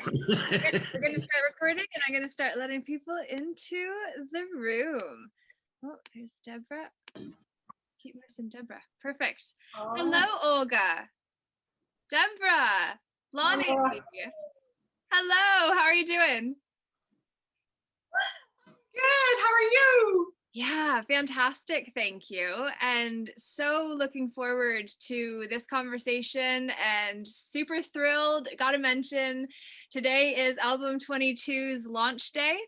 We're going to start recording, and I'm going to start letting people into the room. Oh, there's Deborah. Keep missing Deborah. Perfect. Oh. Hello, Olga. Deborah. Lonnie. Hello. How are you doing? Good. How are you? Yeah, fantastic. Thank you. And so looking forward to this conversation and super thrilled. Got to mention, today is Album 22's launch day.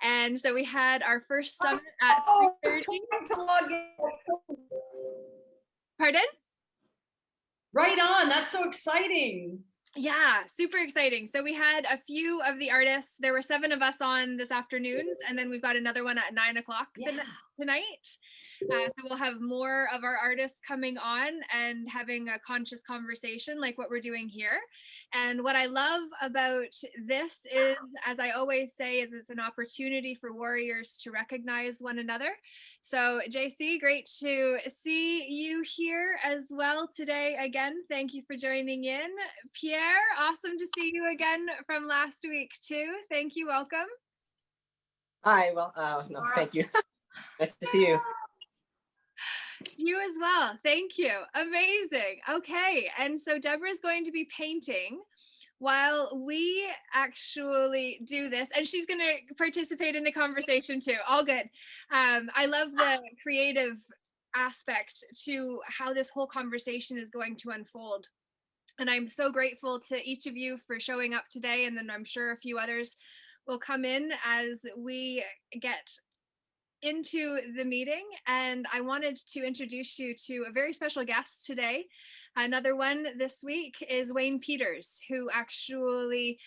And so we had our first summit at 3:30. Pardon? Right on. That's so exciting. Yeah, super exciting. So we had a few of the artists. There were 7 of us on this afternoon, and then we've got another one at 9 o'clock tonight. So we'll have more of our artists coming on and having a conscious conversation like what we're doing here. And what I love about this is, as I always say, is it's an opportunity for warriors to recognize one another. So JC, great to see you here as well today. Again, thank you for joining in. Pierre, awesome to see you again from last week too. Thank you, welcome. Hi, well, no, thank you. Nice to see you. You as well, thank you. Amazing. Okay, and so Deborah's going to be painting while we actually do this, and she's going to participate in the conversation too. All good. I love the creative aspect to how this whole conversation is going to unfold. And I'm so grateful to each of you for showing up today, and then I'm sure a few others will come in as we get into the meeting. And I wanted to introduce you to a very special guest today. Another one this week is Wayne Peters, who actually,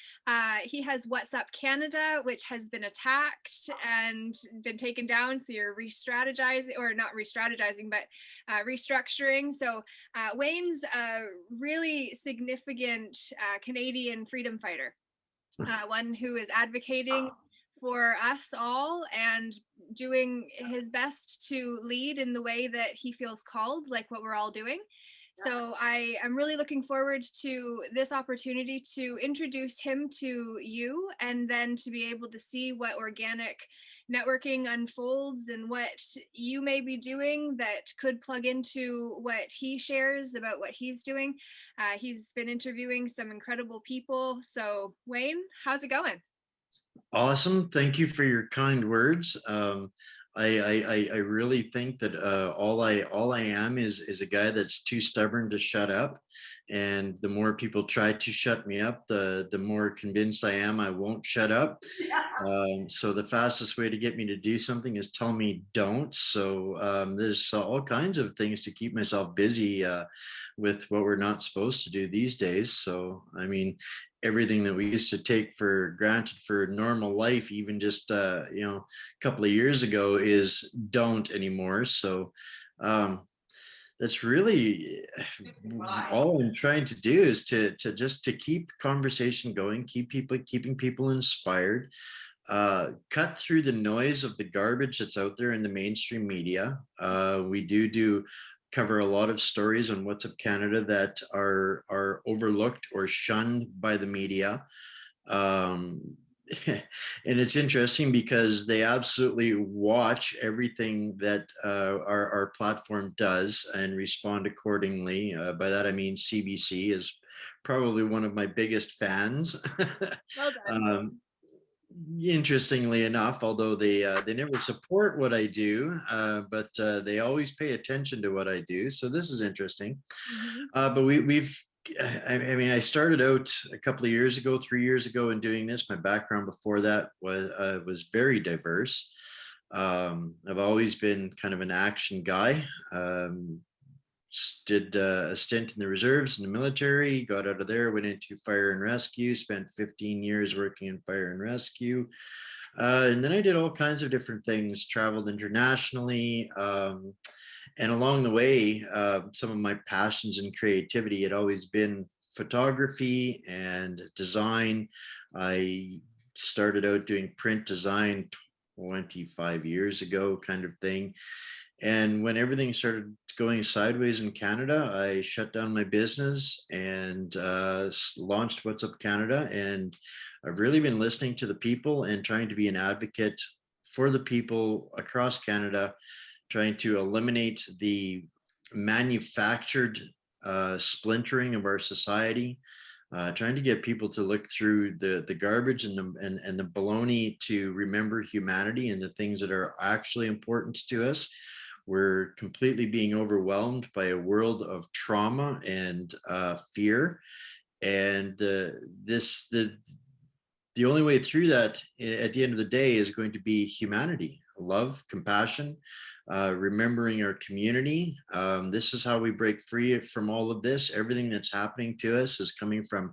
he has What's Up Canada, which has been attacked and been taken down. So you're re-strategizing, or not re-strategizing, but restructuring. So Wayne's a really significant Canadian freedom fighter, one who is advocating for us all and doing his best to lead in the way that he feels called, like what we're all doing. So I am really looking forward to this opportunity to introduce him to you, and then to be able to see what organic networking unfolds and what you may be doing that could plug into what he shares about what he's doing. He's been interviewing some incredible people. So Wayne, how's it going? Awesome. Thank you for your kind words. I really think that all I am is a guy that's too stubborn to shut up. And the more people try to shut me up, the more convinced I am I won't shut up. So the fastest way to get me to do something is tell me don't. So there's all kinds of things to keep myself busy with what we're not supposed to do these days. So, I mean, everything that we used to take for granted for normal life, even just a couple of years ago, is don't anymore. So that's really all I'm trying to do, is to keep conversation going, keeping people inspired, cut through the noise of the garbage that's out there in the mainstream media. We do cover a lot of stories on What's Up Canada that are overlooked or shunned by the media. And it's interesting because they absolutely watch everything that our platform does and respond accordingly. By that I mean CBC is probably one of my biggest fans. Well done. Interestingly enough, although they never support what I do, but they always pay attention to what I do. So this is interesting. But I started out a couple of years ago, 3 years ago, in doing this. My background before that was very diverse. I've always been kind of an action guy. Did a stint in the reserves in the military, got out of there, went into fire and rescue, spent 15 years working in fire and rescue. And then I did all kinds of different things, traveled internationally. And along the way, some of my passions and creativity had always been photography and design. I started out doing print design 25 years ago, kind of thing. And when everything started going sideways in Canada, I shut down my business and launched What's Up Canada. And I've really been listening to the people and trying to be an advocate for the people across Canada, trying to eliminate the manufactured splintering of our society, trying to get people to look through the garbage and the baloney to remember humanity and the things that are actually important to us. We're completely being overwhelmed by a world of trauma and fear, and the only way through that at the end of the day is going to be humanity, love, compassion, remembering our community. This is how we break free from all of this. Everything that's happening to us is coming from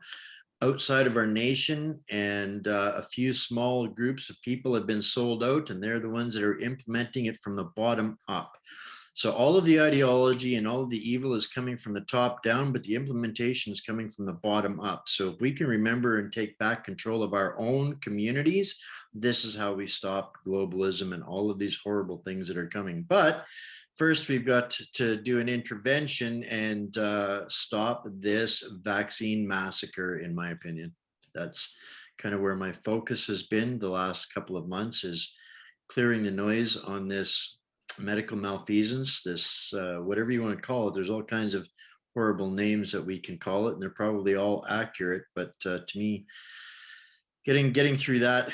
outside of our nation, and a few small groups of people have been sold out, and they're the ones that are implementing it from the bottom up. So all of the ideology and all of the evil is coming from the top down, but the implementation is coming from the bottom up. So if we can remember and take back control of our own communities, this is how we stop globalism and all of these horrible things that are coming. But first, we've got to do an intervention and stop this vaccine massacre, in my opinion. That's kind of where my focus has been the last couple of months, is clearing the noise on this medical malfeasance, this whatever you want to call it. There's all kinds of horrible names that we can call it, and they're probably all accurate. But to me, getting through that,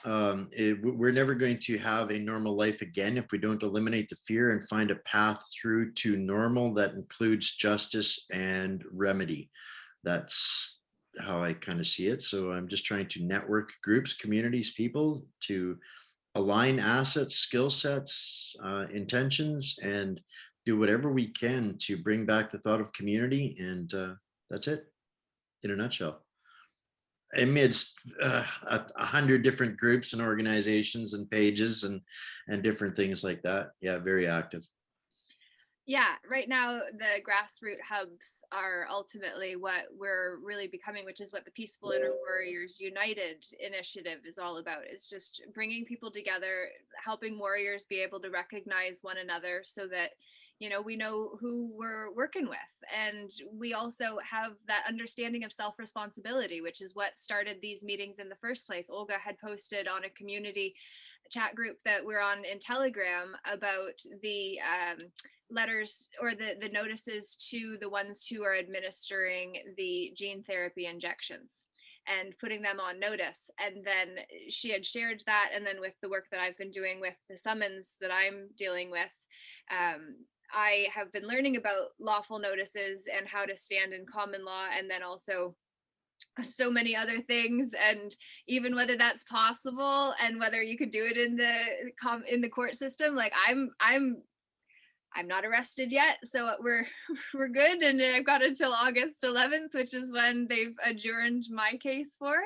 we're never going to have a normal life again if we don't eliminate the fear and find a path through to normal that includes justice and remedy. That's how I kind of see it. So I'm just trying to network groups, communities, people to align assets, skill sets, intentions, and do whatever we can to bring back the thought of community. And that's it in a nutshell. Amidst 100 different groups and organizations and pages and different things like that. Yeah, very active. Yeah, right now the grassroots hubs are ultimately what we're really becoming, which is what the Peaceful Inner Warriors United initiative is all about. It's just bringing people together, helping warriors be able to recognize one another so that, you know, we know who we're working with. And we also have that understanding of self-responsibility, which is what started these meetings in the first place. Olga had posted on a community chat group that we're on in Telegram about the letters or the notices to the ones who are administering the gene therapy injections and putting them on notice. And then she had shared that. And then with the work that I've been doing with the summons that I'm dealing with, I have been learning about lawful notices and how to stand in common law, and then also so many other things, and even whether that's possible and whether you could do it in the court system. Like I'm not arrested yet, so we're good, and I've got until August 11th, which is when they've adjourned my case for.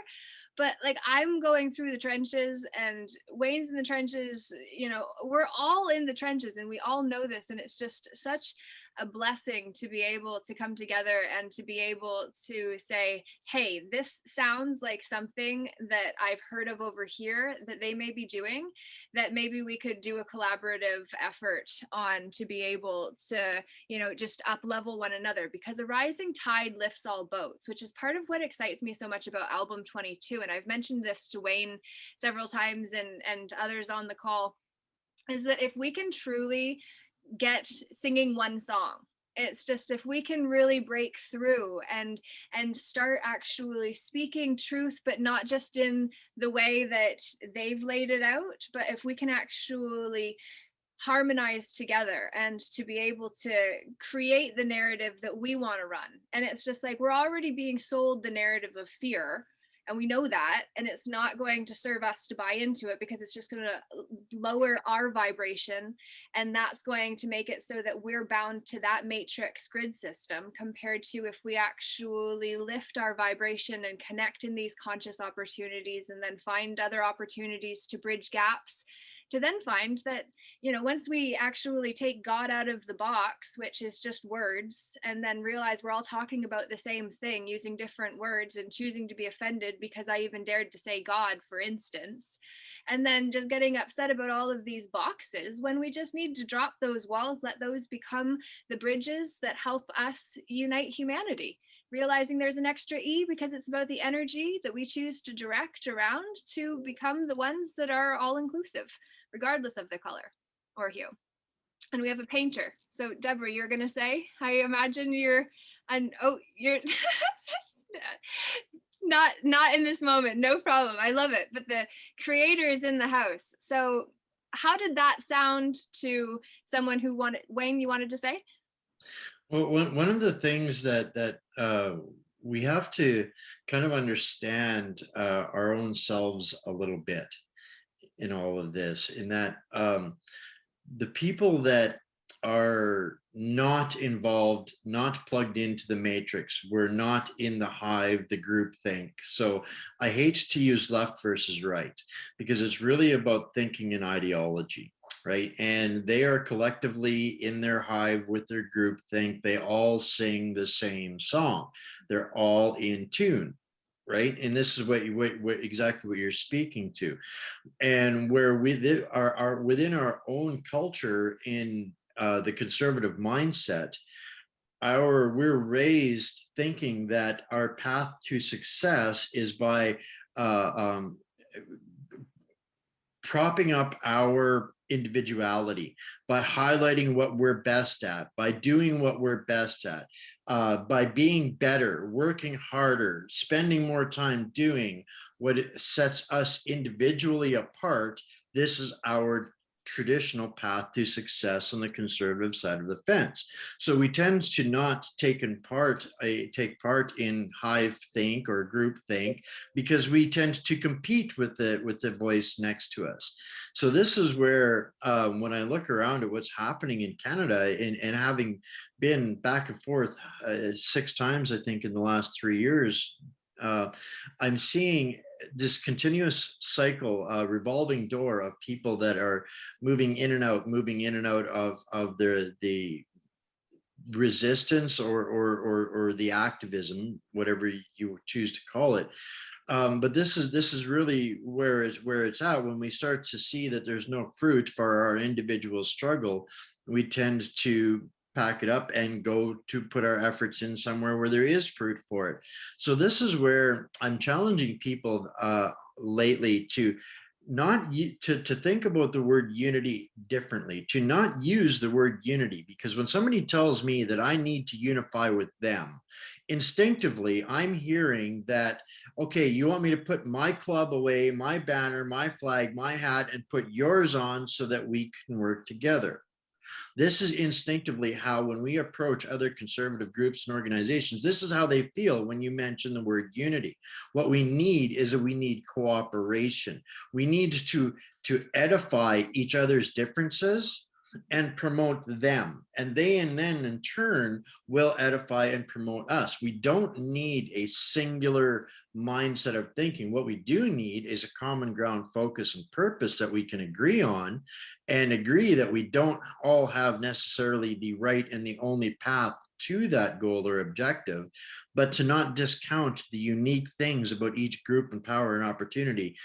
But like, I'm going through the trenches, and Wayne's in the trenches, you know, we're all in the trenches, and we all know this, and it's just such a blessing to be able to come together and to be able to say, hey, this sounds like something that I've heard of over here that they may be doing, that maybe we could do a collaborative effort on to be able to, you know, just up level one another, because a rising tide lifts all boats, which is part of what excites me so much about album 22. And I've mentioned this to Wayne several times and others on the call, is that if we can truly get singing one song, it's just, if we can really break through and start actually speaking truth, but not just in the way that they've laid it out, but if we can actually harmonize together and to be able to create the narrative that we want to run. And it's just like, we're already being sold the narrative of fear, and we know that, and it's not going to serve us to buy into it, because it's just going to lower our vibration, and that's going to make it so that we're bound to that matrix grid system, compared to if we actually lift our vibration and connect in these conscious opportunities, and then find other opportunities to bridge gaps to then find that, you know, once we actually take God out of the box, which is just words, and then realize we're all talking about the same thing using different words and choosing to be offended because I even dared to say God, for instance, and then just getting upset about all of these boxes, when we just need to drop those walls, let those become the bridges that help us unite humanity. Realizing there's an extra E because it's about the energy that we choose to direct around to become the ones that are all inclusive, regardless of the color or hue. And we have a painter. So Deborah, you're gonna say, I imagine you're, and oh, you're not in this moment, no problem. I love it. But the creator is in the house. So how did that sound to someone who wanted, Wayne, you wanted to say? Well, one of the things that we have to kind of understand our own selves a little bit in all of this, in that the people that are not involved, not plugged into the matrix, we're not in the hive, the group think. So I hate to use left versus right, because it's really about thinking and ideology. Right. And they are collectively in their hive with their group think. They all sing the same song. They're all in tune. Right. And this is what exactly what you're speaking to. And where we are within our own culture in the conservative mindset, we're raised thinking that our path to success is by propping up our individuality, by highlighting what we're best at, by doing what we're best at, by being better, working harder, spending more time doing what sets us individually apart. This is our traditional path to success on the conservative side of the fence. So we tend to not take part in hive think or group think, because we tend to compete with the voice next to us. So this is where when I look around at what's happening in Canada, and having been back and forth 6 times, I think, in the last 3 years, I'm seeing this continuous cycle, revolving door of people that are moving in and out of the resistance or the activism, whatever you choose to call it. But this is really where it's at. When we start to see that there's no fruit for our individual struggle, we tend to pack it up and go to put our efforts in somewhere where there is fruit for it. So this is where I'm challenging people lately to to think about the word unity differently, to not use the word unity, because when somebody tells me that I need to unify with them, instinctively I'm hearing that, okay, you want me to put my club away, my banner, my flag, my hat, and put yours on so that we can work together. This is instinctively how, when we approach other conservative groups and organizations, this is how they feel when you mention the word unity. What we need is we need cooperation. We need to edify each other's differences and promote them, and then in turn will edify and promote us. We don't need a singular mindset of thinking. What we do need is a common ground focus and purpose that we can agree on, and agree that we don't all have necessarily the right and the only path to that goal or objective, but to not discount the unique things about each group and power and opportunity.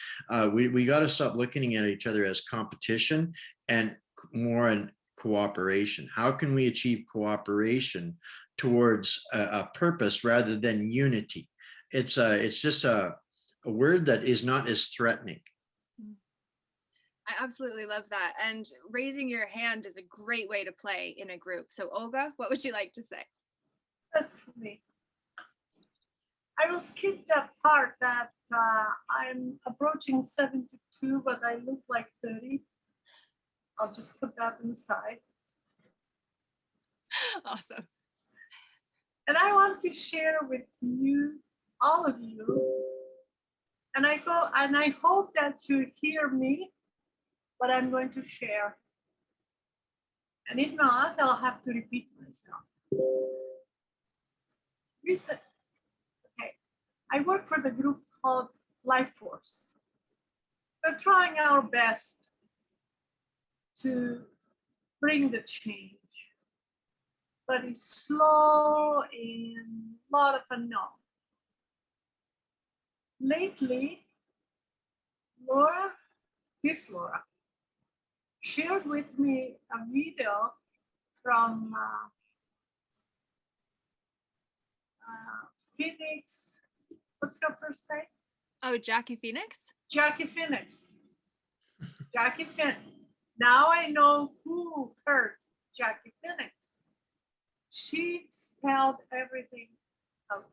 We got to stop looking at each other as competition and more in cooperation. How can we achieve cooperation towards a purpose rather than unity? It's just a word that is not as threatening. I absolutely love that. And raising your hand is a great way to play in a group. So Olga, what would you like to say? That's me. I will skip that part that I'm approaching 72, but I look like 30. I'll just put that inside. Awesome. And I want to share with you, all of you, and I hope that you hear me, what I'm going to share. And if not, I'll have to repeat myself. Okay, I work for the group called Life Force. We're trying our best to bring the change. But it's slow and a lot of unknown. Lately, Laura shared with me a video from Phoenix. What's her first name? Oh, Jackie Phoenix? Jackie Phoenix. Jackie Phoenix. Now I know who hurt Jackie Phoenix. She spelled everything out.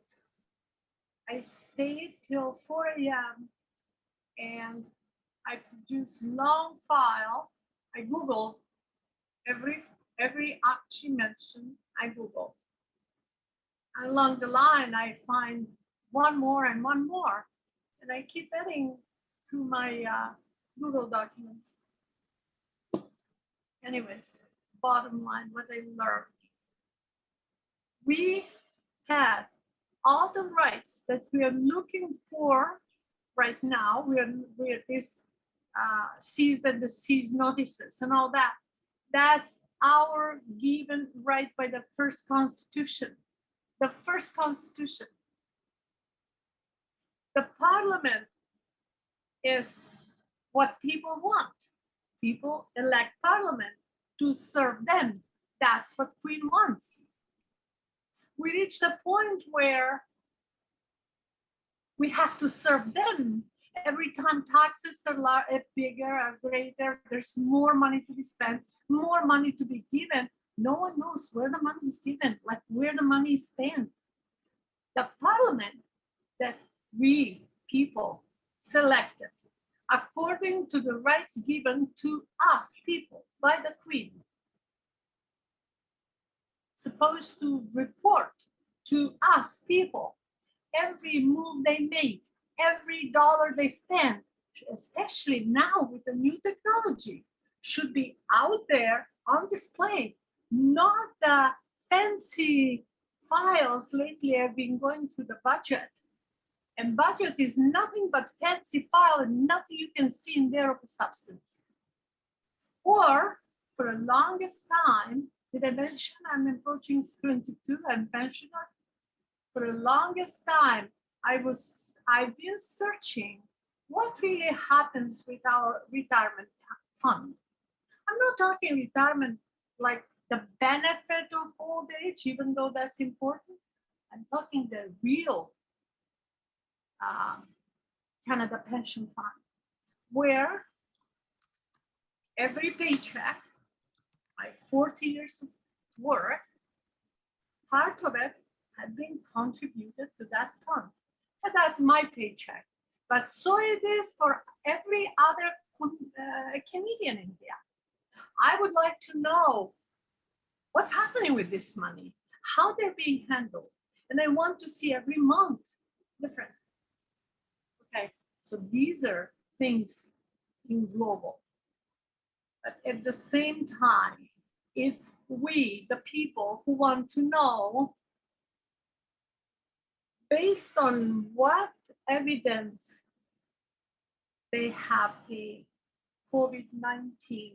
I stayed till 4 a.m. and I produced long file. I Googled every act she mentioned, I Googled. And along the line, I find one more and one more. And I keep adding to my Google documents. Anyways, bottom line, what I learned. We had all the rights that we are looking for right now. We are this cease and desist notices and all that. That's our given right by the first Constitution. The first Constitution. The Parliament is what people want. People elect Parliament to serve them. That's what Queen wants. We reached a point where we have to serve them. Every time taxes are bigger, are greater, there's more money to be spent, more money to be given. No one knows where the money is given, like where the money is spent. The Parliament that we, people, selected, according to the rights given to us, people, by the Queen, supposed to report to us, people, every move they make, every dollar they spend, especially now with the new technology, should be out there on display, not the fancy files. Lately I've been going through the budget, and budget is nothing but fancy file and nothing you can see in there of a substance. Or for the longest time, did I mention I'm approaching 72, I'm pensioner? For the longest time, I've been searching what really happens with our retirement fund. I'm not talking retirement like the benefit of old age, even though that's important. I'm talking the real Canada pension fund, where every paycheck, my 40 years of work, part of it had been contributed to that fund. And that's my paycheck. But so it is for every other Canadian in here. I would like to know what's happening with this money, how they're being handled. And I want to see every month different. Okay, so these are things in global. But at the same time, it's we, the people, who want to know, based on what evidence they have the COVID-19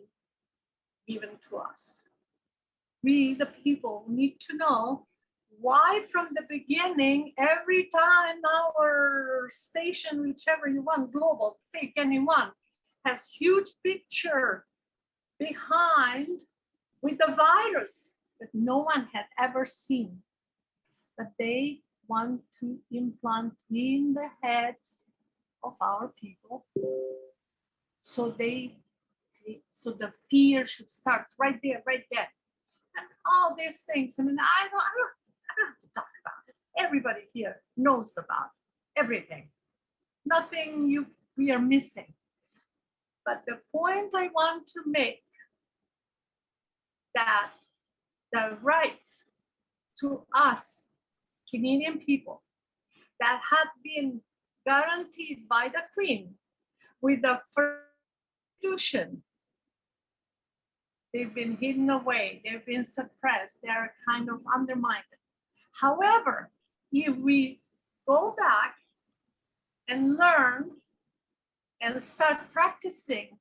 given to us. We, the people, need to know why from the beginning, every time our station, whichever you want, global, pick anyone, has huge picture behind with the virus that no one had ever seen, but they want to implant in the heads of our people. So so the fear should start right there, and all these things. I mean, I don't have to talk about it. Everybody here knows about everything. Nothing we are missing. But the point I want to make, that the rights to us Canadian people that have been guaranteed by the Queen with the Constitution, they've been hidden away, they've been suppressed, they're kind of undermined. However, if we go back and learn and start practicing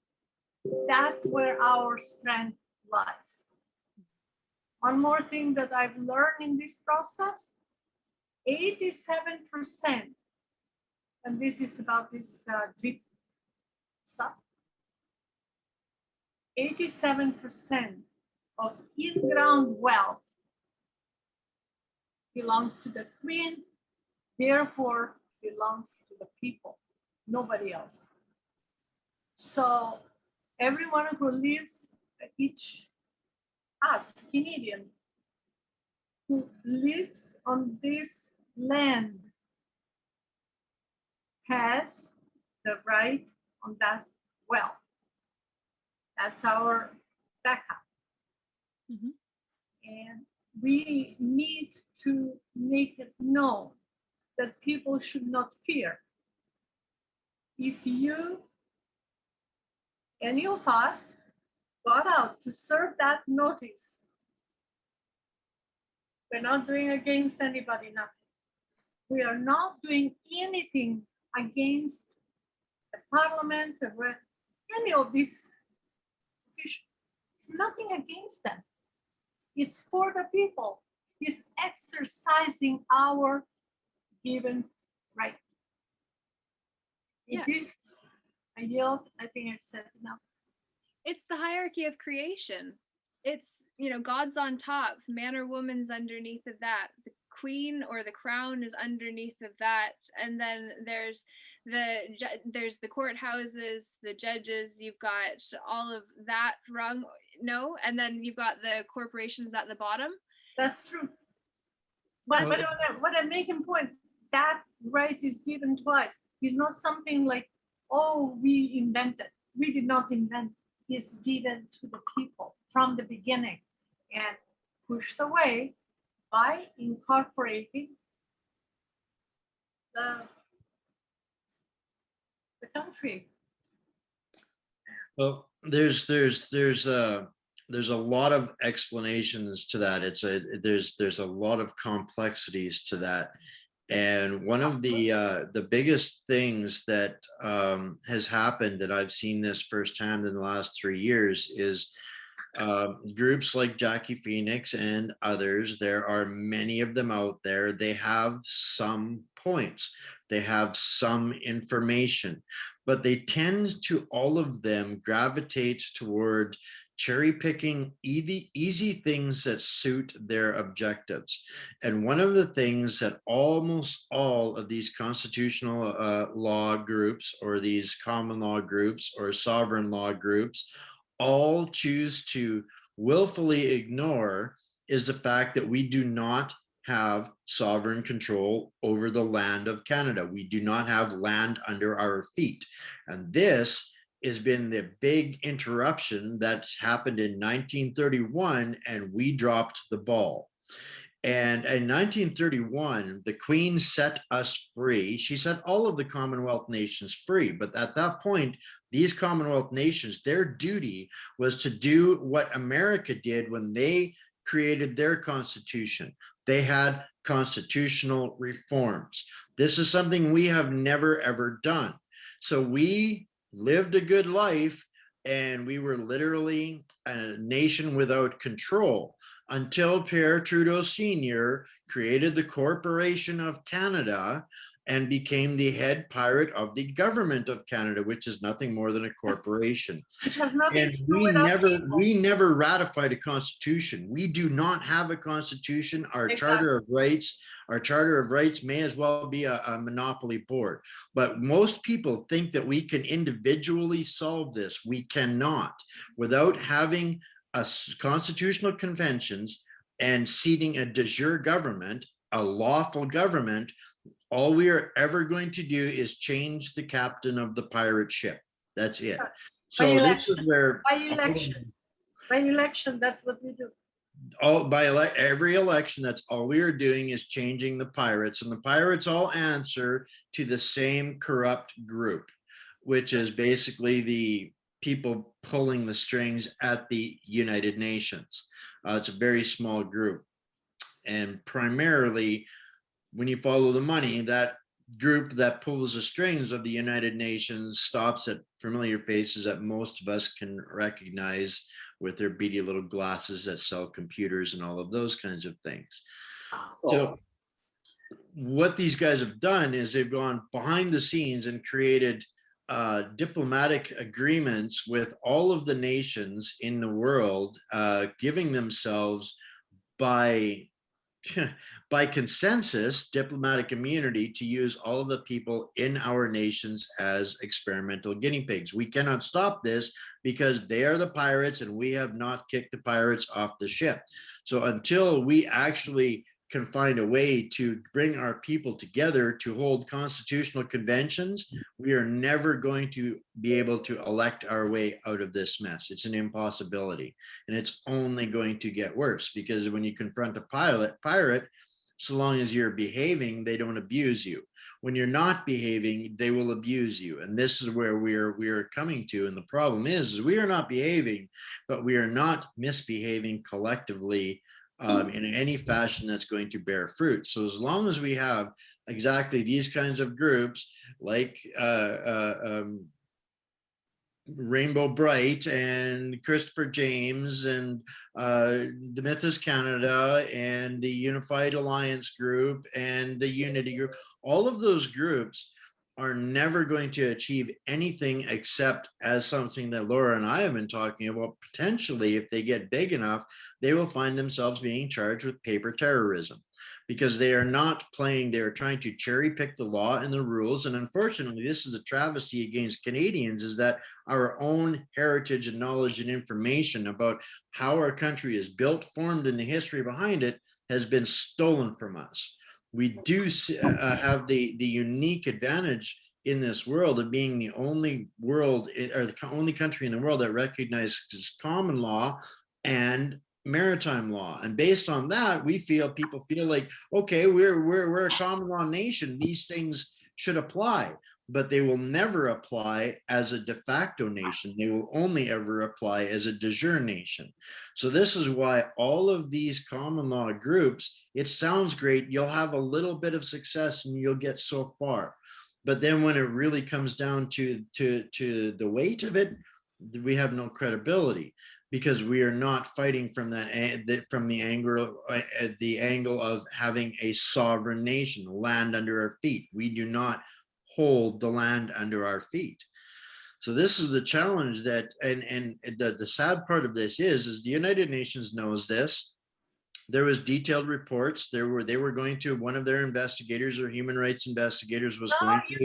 That's where our strength lies. One more thing that I've learned in this process, 87%, and this is about this drip stuff, 87% of in-ground wealth belongs to the queen, therefore belongs to the people, nobody else. So everyone who lives, us Canadian, who lives on this land has the right on that wealth. That's our backup. Mhm. And we need to make it known that people should not fear. If you, any of us, got out to serve that notice, we're not doing against anybody, nothing. We are not doing anything against the parliament, any of these officials. It's nothing against them. It's for the people. It's exercising our given right. Yeah. It is, I yield, I think I've said enough. It's the hierarchy of creation. It's, you know, God's on top, man or woman's underneath of that. The queen or the crown is underneath of that, and then there's the courthouses, the judges, you've got all of that rung, no, and then you've got the corporations at the bottom. That's true. But what I'm making point, that right is given twice. It's not something like, oh, we invented. We did not invent. It's given to the people from the beginning and pushed away by incorporating the country. Well, there's a lot of explanations to that. There's a lot of complexities to that. And one of the biggest things that has happened, that I've seen this firsthand in the last 3 years, is groups like Jackie Phoenix and others. There are many of them out there. They have some points, they have some information, but they tend to, all of them, gravitate toward cherry picking easy things that suit their objectives. And one of the things that almost all of these constitutional law groups, or these common law groups, or sovereign law groups, all choose to willfully ignore is the fact that we do not have sovereign control over the land of Canada. We do not have land under our feet. And this has been the big interruption that's happened in 1931, and we dropped the ball. And in 1931, the Queen set us free. She set all of the Commonwealth nations free. But at that point, these Commonwealth nations, their duty was to do what America did when they created their constitution. They had constitutional reforms. This is something we have never, ever done. So we lived a good life, and we were literally a nation without control, until Pierre Trudeau Sr. created the Corporation of Canada and became the head pirate of the government of Canada, which is nothing more than a corporation. Which has nothing And to do with us people. we never ratified a constitution. We do not have a constitution. Our Charter of Rights may as well be a monopoly board. But most people think that we can individually solve this. We cannot. Without having a constitutional conventions and seating a de jure government, a lawful government, all we are ever going to do is change the captain of the pirate ship. That's it. So this is where by election, that's what we do. Every election, that's all we are doing is changing the pirates, and the pirates all answer to the same corrupt group, which is basically the people pulling the strings at the United Nations. It's a very small group, and primarily when you follow the money, that group that pulls the strings of the United Nations stops at familiar faces that most of us can recognize with their beady little glasses that sell computers and all of those kinds of things. So what these guys have done is they've gone behind the scenes and created diplomatic agreements with all of the nations in the world, giving themselves by consensus diplomatic immunity to use all of the people in our nations as experimental guinea pigs. We cannot stop this because they are the pirates and we have not kicked the pirates off the ship. So until we actually can find a way to bring our people together to hold constitutional conventions, we are never going to be able to elect our way out of this mess. It's an impossibility. And it's only going to get worse, because when you confront a pirate, so long as you're behaving, they don't abuse you. When you're not behaving, they will abuse you. And this is where we are coming to. And the problem is we are not behaving, but we are not misbehaving collectively in any fashion that's going to bear fruit. So as long as we have exactly these kinds of groups like Rainbow Bright and Christopher James and the Mythos Canada and the Unified Alliance Group and the Unity Group, all of those groups are never going to achieve anything except, as something that Laura and I have been talking about, potentially, if they get big enough, they will find themselves being charged with paper terrorism, because they are not playing, they're trying to cherry pick the law and the rules. And unfortunately, this is a travesty against Canadians, is that our own heritage and knowledge and information about how our country is built, formed, and the history behind it has been stolen from us. We do have the unique advantage in this world of being the only world, or the only country in the world that recognizes common law and maritime law. And based on that, people feel like, okay, we're a common law nation, these things should apply, but they will never apply as a de facto nation. They will only ever apply as a de jure nation. So this is why all of these common law groups, it sounds great, you'll have a little bit of success and you'll get so far. But then when it really comes down to the weight of it, we have no credibility, because we are not fighting from the angle of having a sovereign nation, land under our feet. We do not hold the land under our feet. So this is the challenge that, and the sad part of this is the United Nations knows this. There was detailed reports. They were going to, one of their investigators or human rights investigators was going to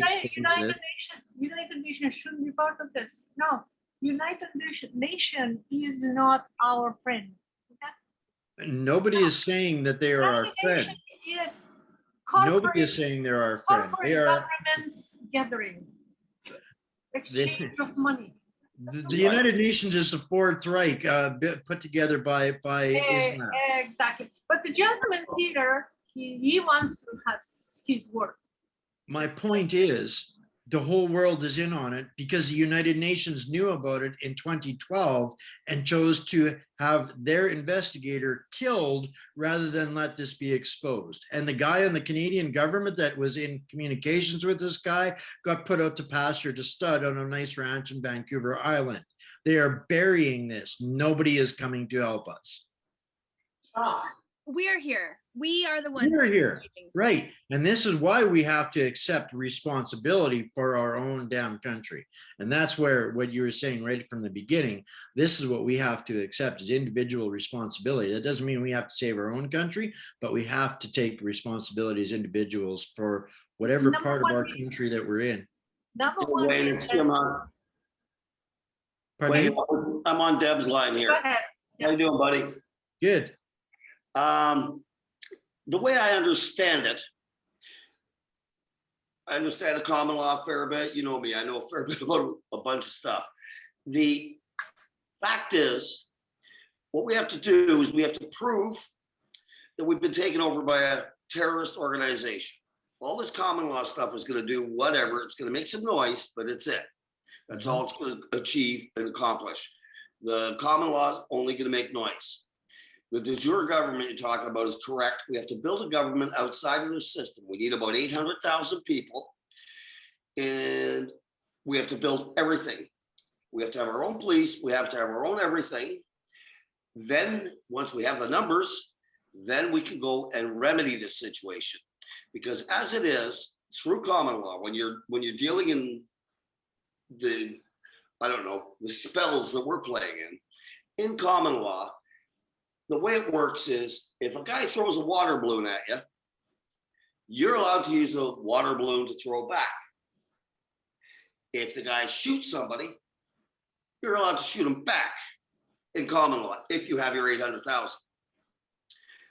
United Nations shouldn't be part of this. No, United Nation is not our friend. Okay? Nobody is saying that they are our friend. Is Nobody is saying they're our friend. They are governments gathering, exchange of money. The United Nations is the Fourth Reich put together by Islam. Exactly. But the gentleman here, he wants to have his work. My point is, the whole world is in on it because the United Nations knew about it in 2012 and chose to have their investigator killed rather than let this be exposed. And the guy in the Canadian government that was in communications with this guy got put out to pasture to stud on a nice ranch in Vancouver Island. They are burying this. Nobody is coming to help us. We are here. We are the ones. We're here, right? And this is why we have to accept responsibility for our own damn country. And that's where what you were saying right from the beginning, this is what we have to accept, is individual responsibility. That doesn't mean we have to save our own country, but we have to take responsibility as individuals for whatever part of our country that we're in. Wayne, it's Tim Hunt. Wayne, I'm on Deb's line here. Go ahead. How you doing, buddy? Good. The way I understand it, I understand the common law a fair bit. You know me, I know a fair bit about a bunch of stuff. The fact is, what we have to do is we have to prove that we've been taken over by a terrorist organization. All this common law stuff is going to do whatever. It's going to make some noise, but it's it. That's all it's going to achieve and accomplish. The common law is only going to make noise. the de jure government you're talking about is correct. We have to build a government outside of the system. We need about 800,000 people, and we have to build everything. We have to have our own police. We have to have our own everything. Then once we have the numbers, then we can go and remedy this situation. Because as it is, through common law, when you're dealing in the, I don't know, the spells that we're playing in common law, the way it works is if a guy throws a water balloon at you, you're allowed to use a water balloon to throw back. If the guy shoots somebody, you're allowed to shoot him back in common law if you have your 800,000.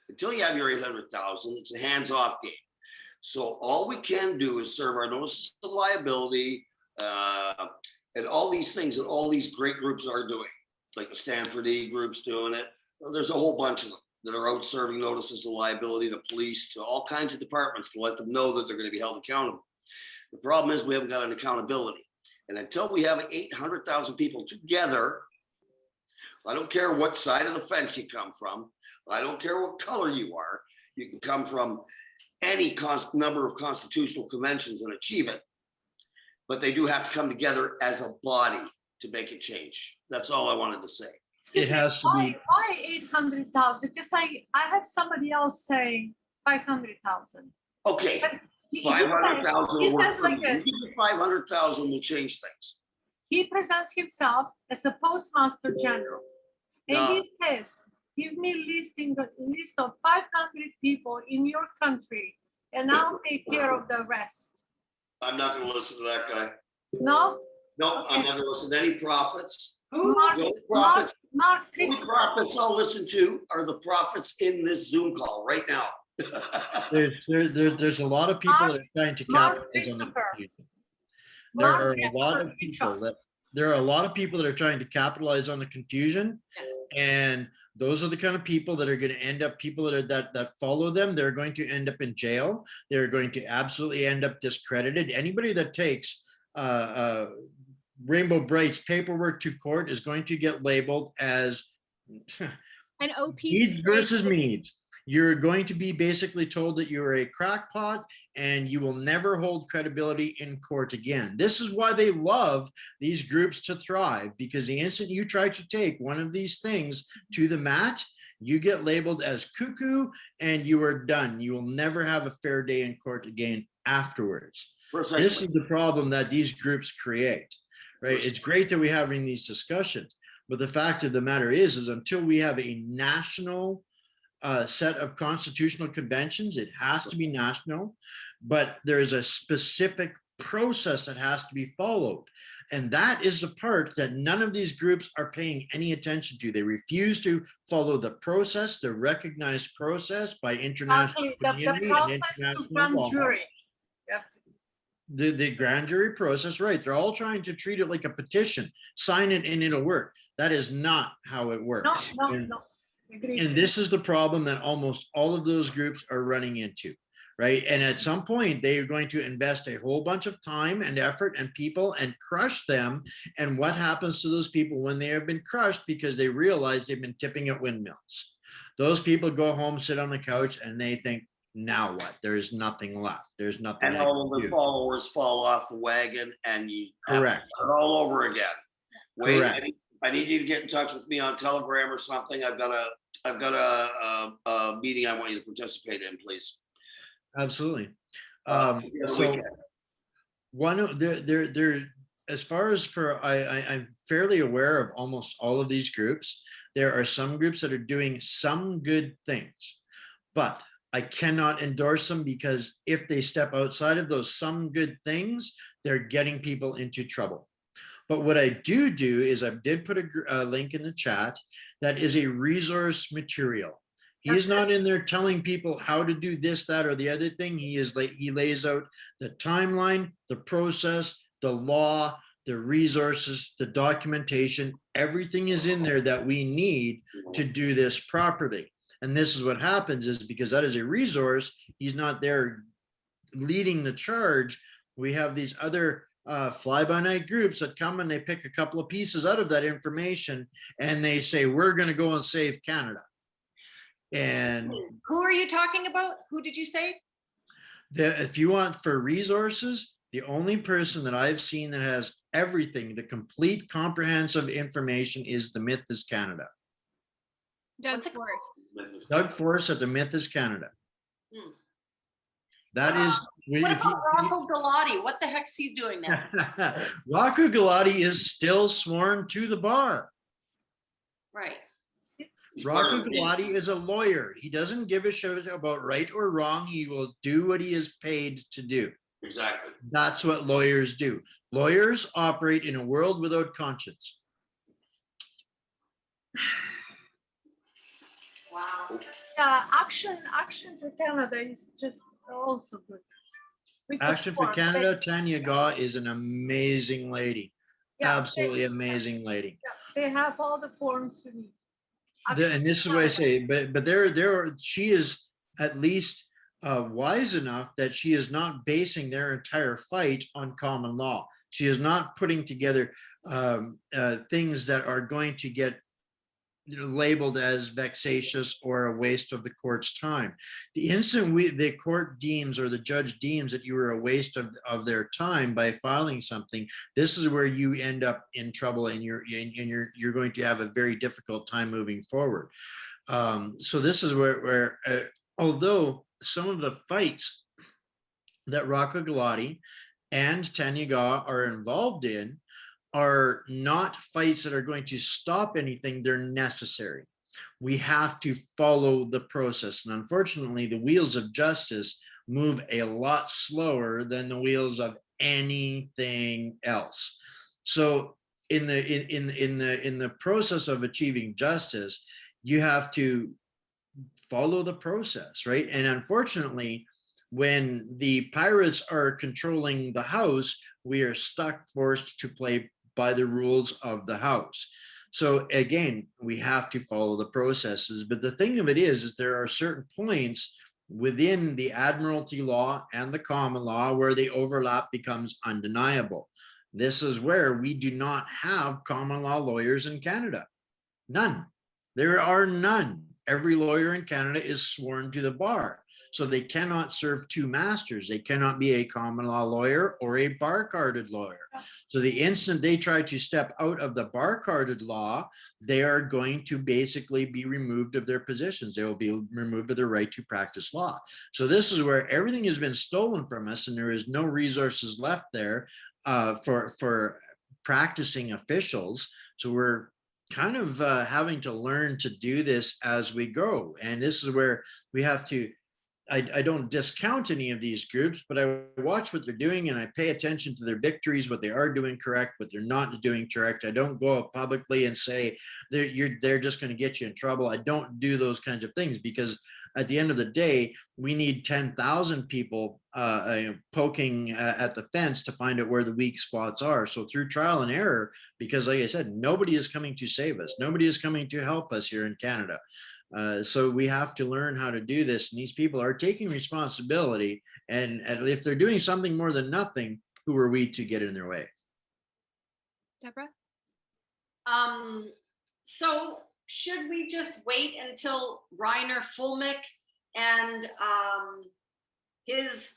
Until you have your 800,000, it's a hands-off game. So all we can do is serve our notices of liability and all these things that all these great groups are doing, like the Stanford E group's doing it. There's a whole bunch of them that are out serving notices of liability to police, to all kinds of departments to let them know that they're going to be held accountable. The problem is we haven't got an accountability. And until we have 800,000 people together, I don't care what side of the fence you come from. I don't care what color you are. You can come from any number of constitutional conventions and achieve it. But they do have to come together as a body to make it change. That's all I wanted to say. It has to be. Why 800,000? Because I had somebody else say 500,000. Okay, 500,000 will work for me. 500,000 will change things. He presents himself as a postmaster general, and he says, "Give me a list of 500 people in your country, and I'll take care of the rest." I'm not going to listen to that guy. No? No, Okay. I'm not going to listen to any prophets. Mark, The only prophets, Mark the only prophets I'll listen to are the prophets in this Zoom call right now. There's a lot of people that are trying to capitalize on the confusion. There are a lot of people that are trying to capitalize on the confusion, and those are the kind of people that are going to end up, people that follow them, they're going to end up in jail. They're going to absolutely end up discredited. Anybody that takes Rainbow Bright's paperwork to court is going to get labeled as An OP Meads versus Meads. You're going to be basically told that you're a crackpot and you will never hold credibility in court again. This is why they love these groups to thrive, because the instant you try to take one of these things to the mat, you get labeled as cuckoo and you are done. You will never have a fair day in court again afterwards. Precisely. This is the problem that these groups create, right? It's great that we're having these discussions, but the fact of the matter is until we have a national set of constitutional conventions, it has to be national, but there is a specific process that has to be followed. And that is the part that none of these groups are paying any attention to. They refuse to follow the process, the recognized process by international community and international law. The grand jury process, right? They're all trying to treat it like a petition, sign it and it'll work. That is not how it works. No. And this is the problem that almost all of those groups are running into, right? And at some point, they are going to invest a whole bunch of time and effort and people and crush them. And what happens to those people when they have been crushed because they realize they've been tipping at windmills? Those people go home, sit on the couch, and they think, now what? There's nothing left. There's nothing. And all of the followers fall off the wagon and you correct start all over again. Wait, correct. I need you to get in touch with me on Telegram or something. I've got a meeting I want you to participate in, please. Absolutely. So one of there as far as for I'm fairly aware of almost all of these groups. There are some groups that are doing some good things, but I cannot endorse them because if they step outside of those some good things, they're getting people into trouble. But what I do is I did put a link in the chat that is a resource material. He is not in there telling people how to do this, that, or the other thing. He lays out the timeline, the process, the law, the resources, the documentation. Everything is in there that we need to do this properly. And this is what happens is because that is a resource, he's not there leading the charge. We have these other fly-by-night groups that come and they pick a couple of pieces out of that information and they say, we're going to go and save Canada. And Who are you talking about? Who did you say? if you want for resources, the only person that I've seen that has everything, the complete comprehensive information, is the Myth is Canada. Doug What's it called? Force. Doug Force at the Myth is Canada. Hmm. That is. What if you- about Rocco Galati? What the heck's he doing now? Rocco Galati is still sworn to the bar. Right. Rocco Galati is a lawyer. He doesn't give a shit about right or wrong. He will do what he is paid to do. Exactly. That's what lawyers do. Lawyers operate in a world without conscience. Wow. Yeah, Action for Canada is just also good. With the Action for form, Canada, Tanya Gaw is an amazing lady. Yeah, Absolutely amazing lady. they have all the forms you need. And this is what I say, but she is at least wise enough that she is not basing their entire fight on common law. She is not putting together things that are going to get labeled as vexatious or a waste of the court's time. The instant the court deems or the judge deems that you are a waste of their time by filing something, this is where you end up in trouble, and you're going to have a very difficult time moving forward. So this is where although some of the fights that Rocco Galati and Tanya Gaw are involved in are not fights that are going to stop anything, they're necessary. We have to follow the process. And unfortunately, the wheels of justice move a lot slower than the wheels of anything else. So in the process of achieving justice, you have to follow the process, right? And unfortunately, when the pirates are controlling the house, we are forced to play by the rules of the house. So again, we have to follow the processes. But the thing of it is there are certain points within the admiralty law and the common law where the overlap becomes undeniable. This is where we do not have common law lawyers in Canada. None. There are none. Every lawyer in Canada is sworn to the bar. So they cannot serve two masters. They cannot be a common law lawyer or a bar carded lawyer. So the instant they try to step out of the bar carded law, they are going to basically be removed of their positions. They will be removed of their right to practice law. So this is where everything has been stolen from us, and there is no resources left there for practicing officials. So we're kind of having to learn to do this as we go. And this is where we have to, I don't discount any of these groups, but I watch what they're doing and I pay attention to their victories, what they are doing correct, what they're not doing correct. I don't go up publicly and say they're just going to get you in trouble. I don't do those kinds of things, because at the end of the day, we need 10,000 people poking at the fence to find out where the weak spots are. So through trial and error, because like I said, nobody is coming to save us. Nobody is coming to help us here in Canada. So we have to learn how to do this. And these people are taking responsibility. And if they're doing something more than nothing, who are we to get in their way? Deborah? So should we just wait until Reiner Fulmick and his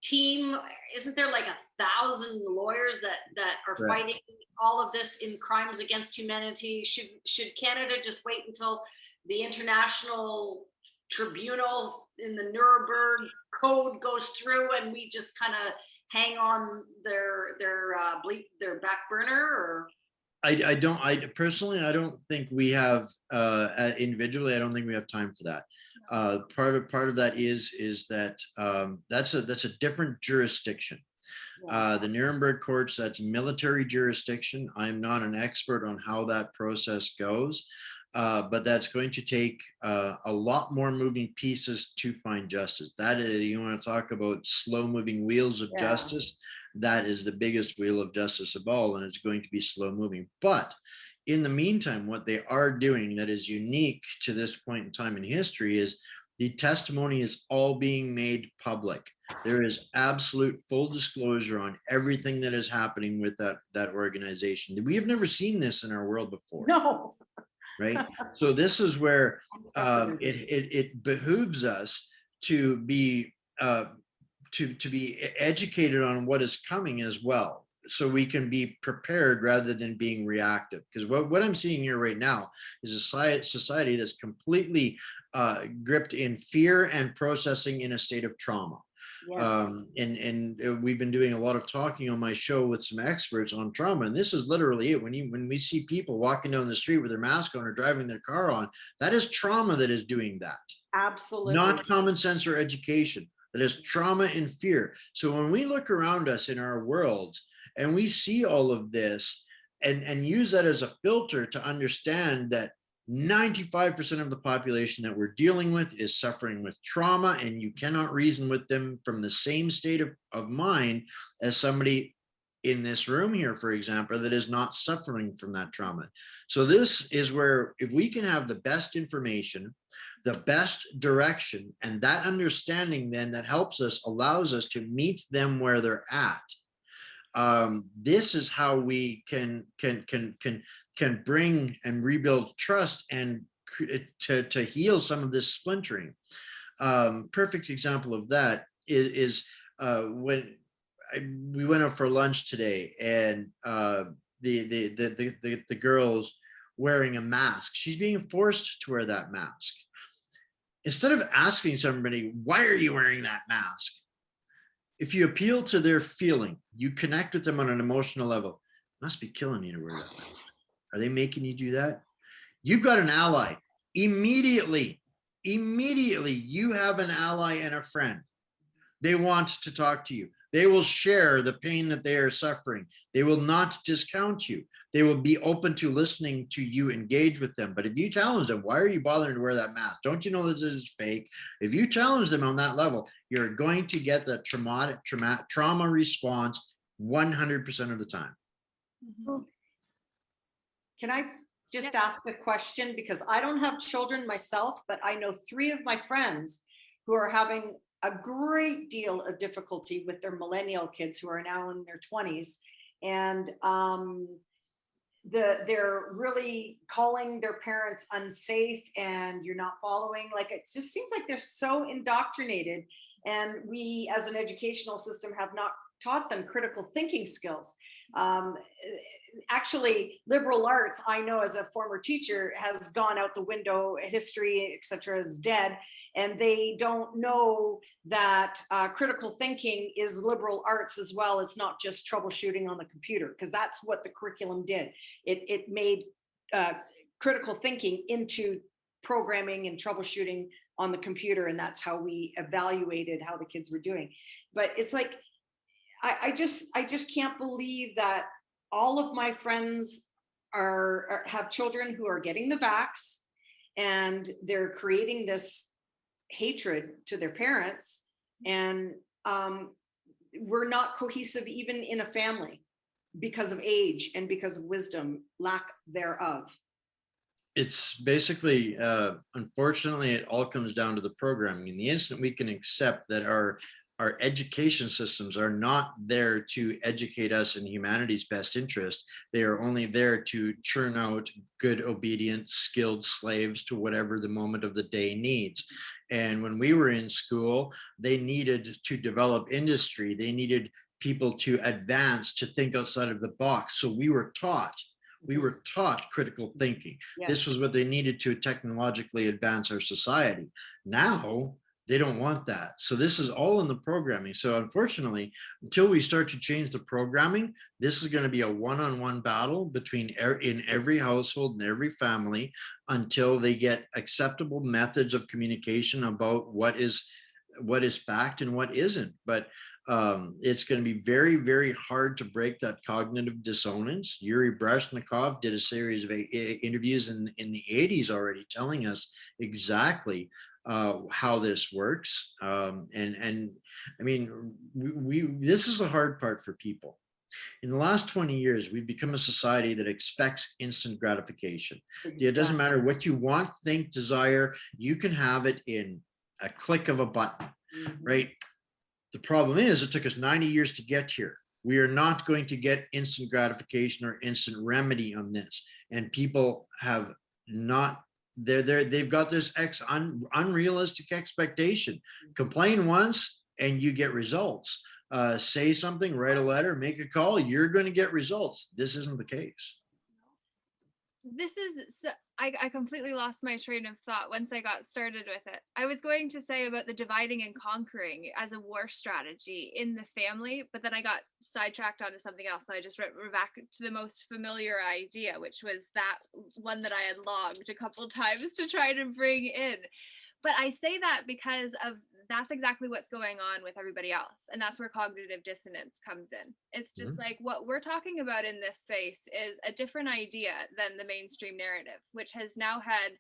team, isn't there like 1,000 lawyers that are Right. fighting all of this in crimes against humanity? Should Canada just wait until the international tribunal in the Nuremberg Code goes through and we just kind of hang on their back burner? Or I personally don't think we have individually. I don't think we have time for that. Part of that is that that's a different jurisdiction. The Nuremberg courts, that's military jurisdiction. I'm not an expert on how that process goes, but that's going to take a lot more moving pieces to find justice. That is, you want to talk about slow moving wheels of justice, that is the biggest wheel of justice of all, and it's going to be slow moving. But in the meantime, what they are doing that is unique to this point in time in history is the testimony is all being made public. There is absolute full disclosure on everything that is happening with that organization. We have never seen this in our world before. no. right? So this is where Unprecedented. it behooves us to be to be educated on what is coming as well, so we can be prepared rather than being reactive. Because what I'm seeing here right now is a society that's completely gripped in fear and processing in a state of trauma. Yes. And we've been doing a lot of talking on my show with some experts on trauma, and this is literally it. When we see people walking down the street with their mask on or driving their car on, that is trauma that is doing that. Absolutely. Not common sense or education. That is trauma and fear. So when we look around us in our world and we see all of this and use that as a filter to understand that 95% of the population that we're dealing with is suffering with trauma, and you cannot reason with them from the same state of mind as somebody in this room here, for example, that is not suffering from that trauma. So this is where, if we can have the best information, the best direction, and that understanding, then that helps us, allows us to meet them where they're at. This is how we can bring and rebuild trust and to heal some of this splintering. Perfect example of that is when we went out for lunch today, and the girl's wearing a mask. She's being forced to wear that mask. Instead of asking somebody, why are you wearing that mask? If you appeal to their feeling, you connect with them on an emotional level. Must be killing you to wear that mask. Are they making you do that? You've got an ally. Immediately, you have an ally and a friend. They want to talk to you. They will share the pain that they are suffering. They will not discount you. They will be open to listening to you, engage with them. But if you challenge them, why are you bothering to wear that mask? Don't you know this is fake? If you challenge them on that level, you're going to get the trauma response 100% of the time. Can I just ask a question? Because I don't have children myself, but I know 3 of my friends who are having a great deal of difficulty with their millennial kids who are now in their 20s. And they're really calling their parents unsafe, and you're not following. Like, it just seems like they're so indoctrinated. And we, as an educational system, have not taught them critical thinking skills. Actually, liberal arts, I know as a former teacher, has gone out the window. History, etc., is dead, and they don't know that critical thinking is liberal arts as well. It's not just troubleshooting on the computer, because that's what the curriculum did. It made critical thinking into programming and troubleshooting on the computer, and that's how we evaluated how the kids were doing. But it's like, I just can't believe that all of my friends have children who are getting the vax, and they're creating this hatred to their parents, and we're not cohesive even in a family because of age and because of wisdom, lack thereof. It's basically, unfortunately, it all comes down to the programming. In the instant we can accept that our education systems are not there to educate us in humanity's best interest. They are only there to churn out good, obedient, skilled slaves to whatever the moment of the day needs. And when we were in school, they needed to develop industry. They needed people to advance, to think outside of the box. So we were taught critical thinking. Yes. This was what they needed to technologically advance our society. Now, they don't want that. So this is all in the programming. So unfortunately, until we start to change the programming, this is going to be a one-on-one battle between in every household and every family, until they get acceptable methods of communication about what is fact and what isn't. But it's going to be very, very hard to break that cognitive dissonance. Yuri Brezhnikov did a series of interviews in the 80s already, telling us exactly how this works. And I mean, this is the hard part for people. In the last 20 years, we've become a society that expects instant gratification. Exactly. It doesn't matter what you want, think, desire, you can have it in a click of a button, right? The problem is, it took us 90 years to get here. We are not going to get instant gratification or instant remedy on this. And people have not, they've got this unrealistic expectation. Complain once and you get results. Say something, write a letter, make a call, you're going to get results. This isn't the case. This is so, I completely lost my train of thought once I got started with it. I was going to say about the dividing and conquering as a war strategy in the family, but then I got sidetracked onto something else. So I just went back to the most familiar idea, which was that one that I had logged a couple of times to try to bring in. But I say that because of that's exactly what's going on with everybody else. And that's where cognitive dissonance comes in. It's just like what we're talking about in this space is a different idea than the mainstream narrative, which has now had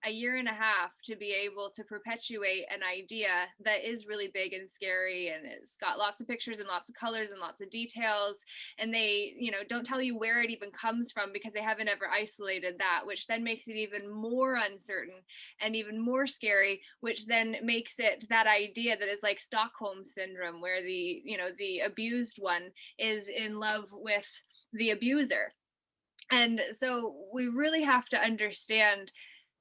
a year and a half to be able to perpetuate an idea that is really big and scary, and it's got lots of pictures and lots of colors and lots of details, and they, you know, don't tell you where it even comes from because they haven't ever isolated that, which then makes it even more uncertain and even more scary, which then makes it that idea that is like Stockholm syndrome, where the, you know, the abused one is in love with the abuser. And so we really have to understand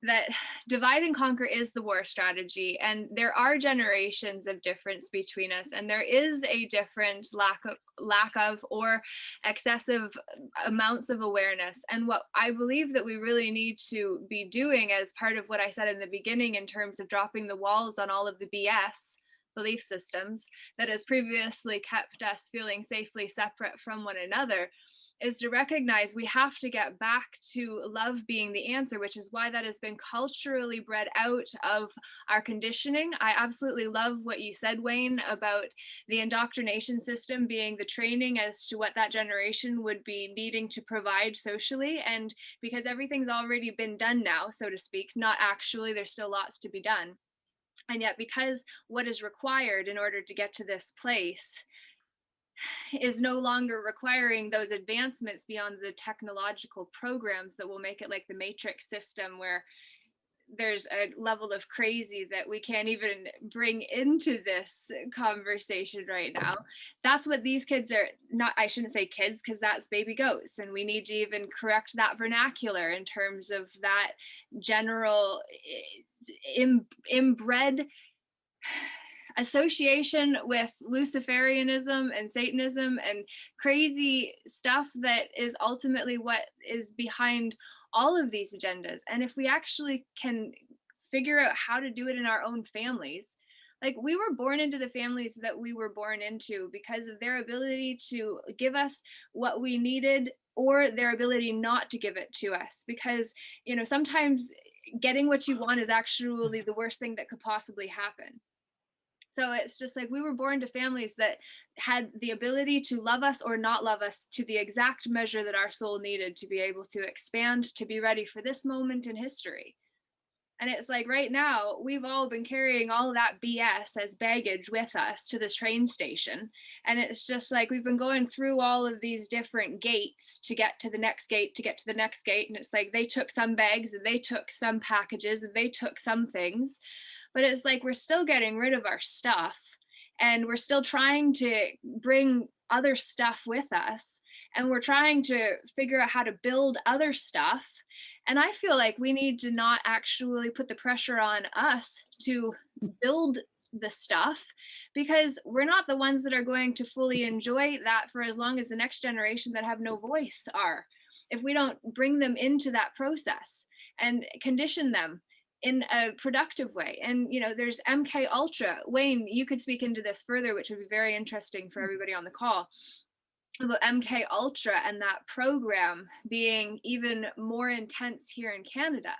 that divide and conquer is the war strategy, and there are generations of difference between us, and there is a different lack of or excessive amounts of awareness. And what I believe that we really need to be doing as part of what I said in the beginning in terms of dropping the walls on all of the BS belief systems that has previously kept us feeling safely separate from one another, is to recognize we have to get back to love being the answer, which is why that has been culturally bred out of our conditioning. I absolutely love what you said, Wayne, about the indoctrination system being the training as to what that generation would be needing to provide socially. And because everything's already been done now, so to speak, not actually, there's still lots to be done. And yet, because what is required in order to get to this place is no longer requiring those advancements beyond the technological programs that will make it like the matrix system, where there's a level of crazy that we can't even bring into this conversation right now. That's what these kids are not, I shouldn't say kids, because that's baby goats, and we need to even correct that vernacular in terms of that general inbred association with Luciferianism and Satanism and crazy stuff that is ultimately what is behind all of these agendas. And if we actually can figure out how to do it in our own families, like we were born into the families that we were born into because of their ability to give us what we needed, or their ability not to give it to us, because, you know, sometimes getting what you want is actually the worst thing that could possibly happen. So it's just like we were born to families that had the ability to love us or not love us to the exact measure that our soul needed to be able to expand, to be ready for this moment in history. And it's like right now, we've all been carrying all of that BS as baggage with us to this train station. And it's just like we've been going through all of these different gates to get to the next gate, to get to the next gate. And it's like they took some bags and they took some packages and they took some things. But it's like we're still getting rid of our stuff, and we're still trying to bring other stuff with us, and we're trying to figure out how to build other stuff. And I feel like we need to not actually put the pressure on us to build the stuff, because we're not the ones that are going to fully enjoy that for as long as the next generation that have no voice are, if we don't bring them into that process and condition them in a productive way. And, you know, there's MK Ultra. Wayne, you could speak into this further, which would be very interesting for everybody on the call, about MK Ultra and that program being even more intense here in Canada.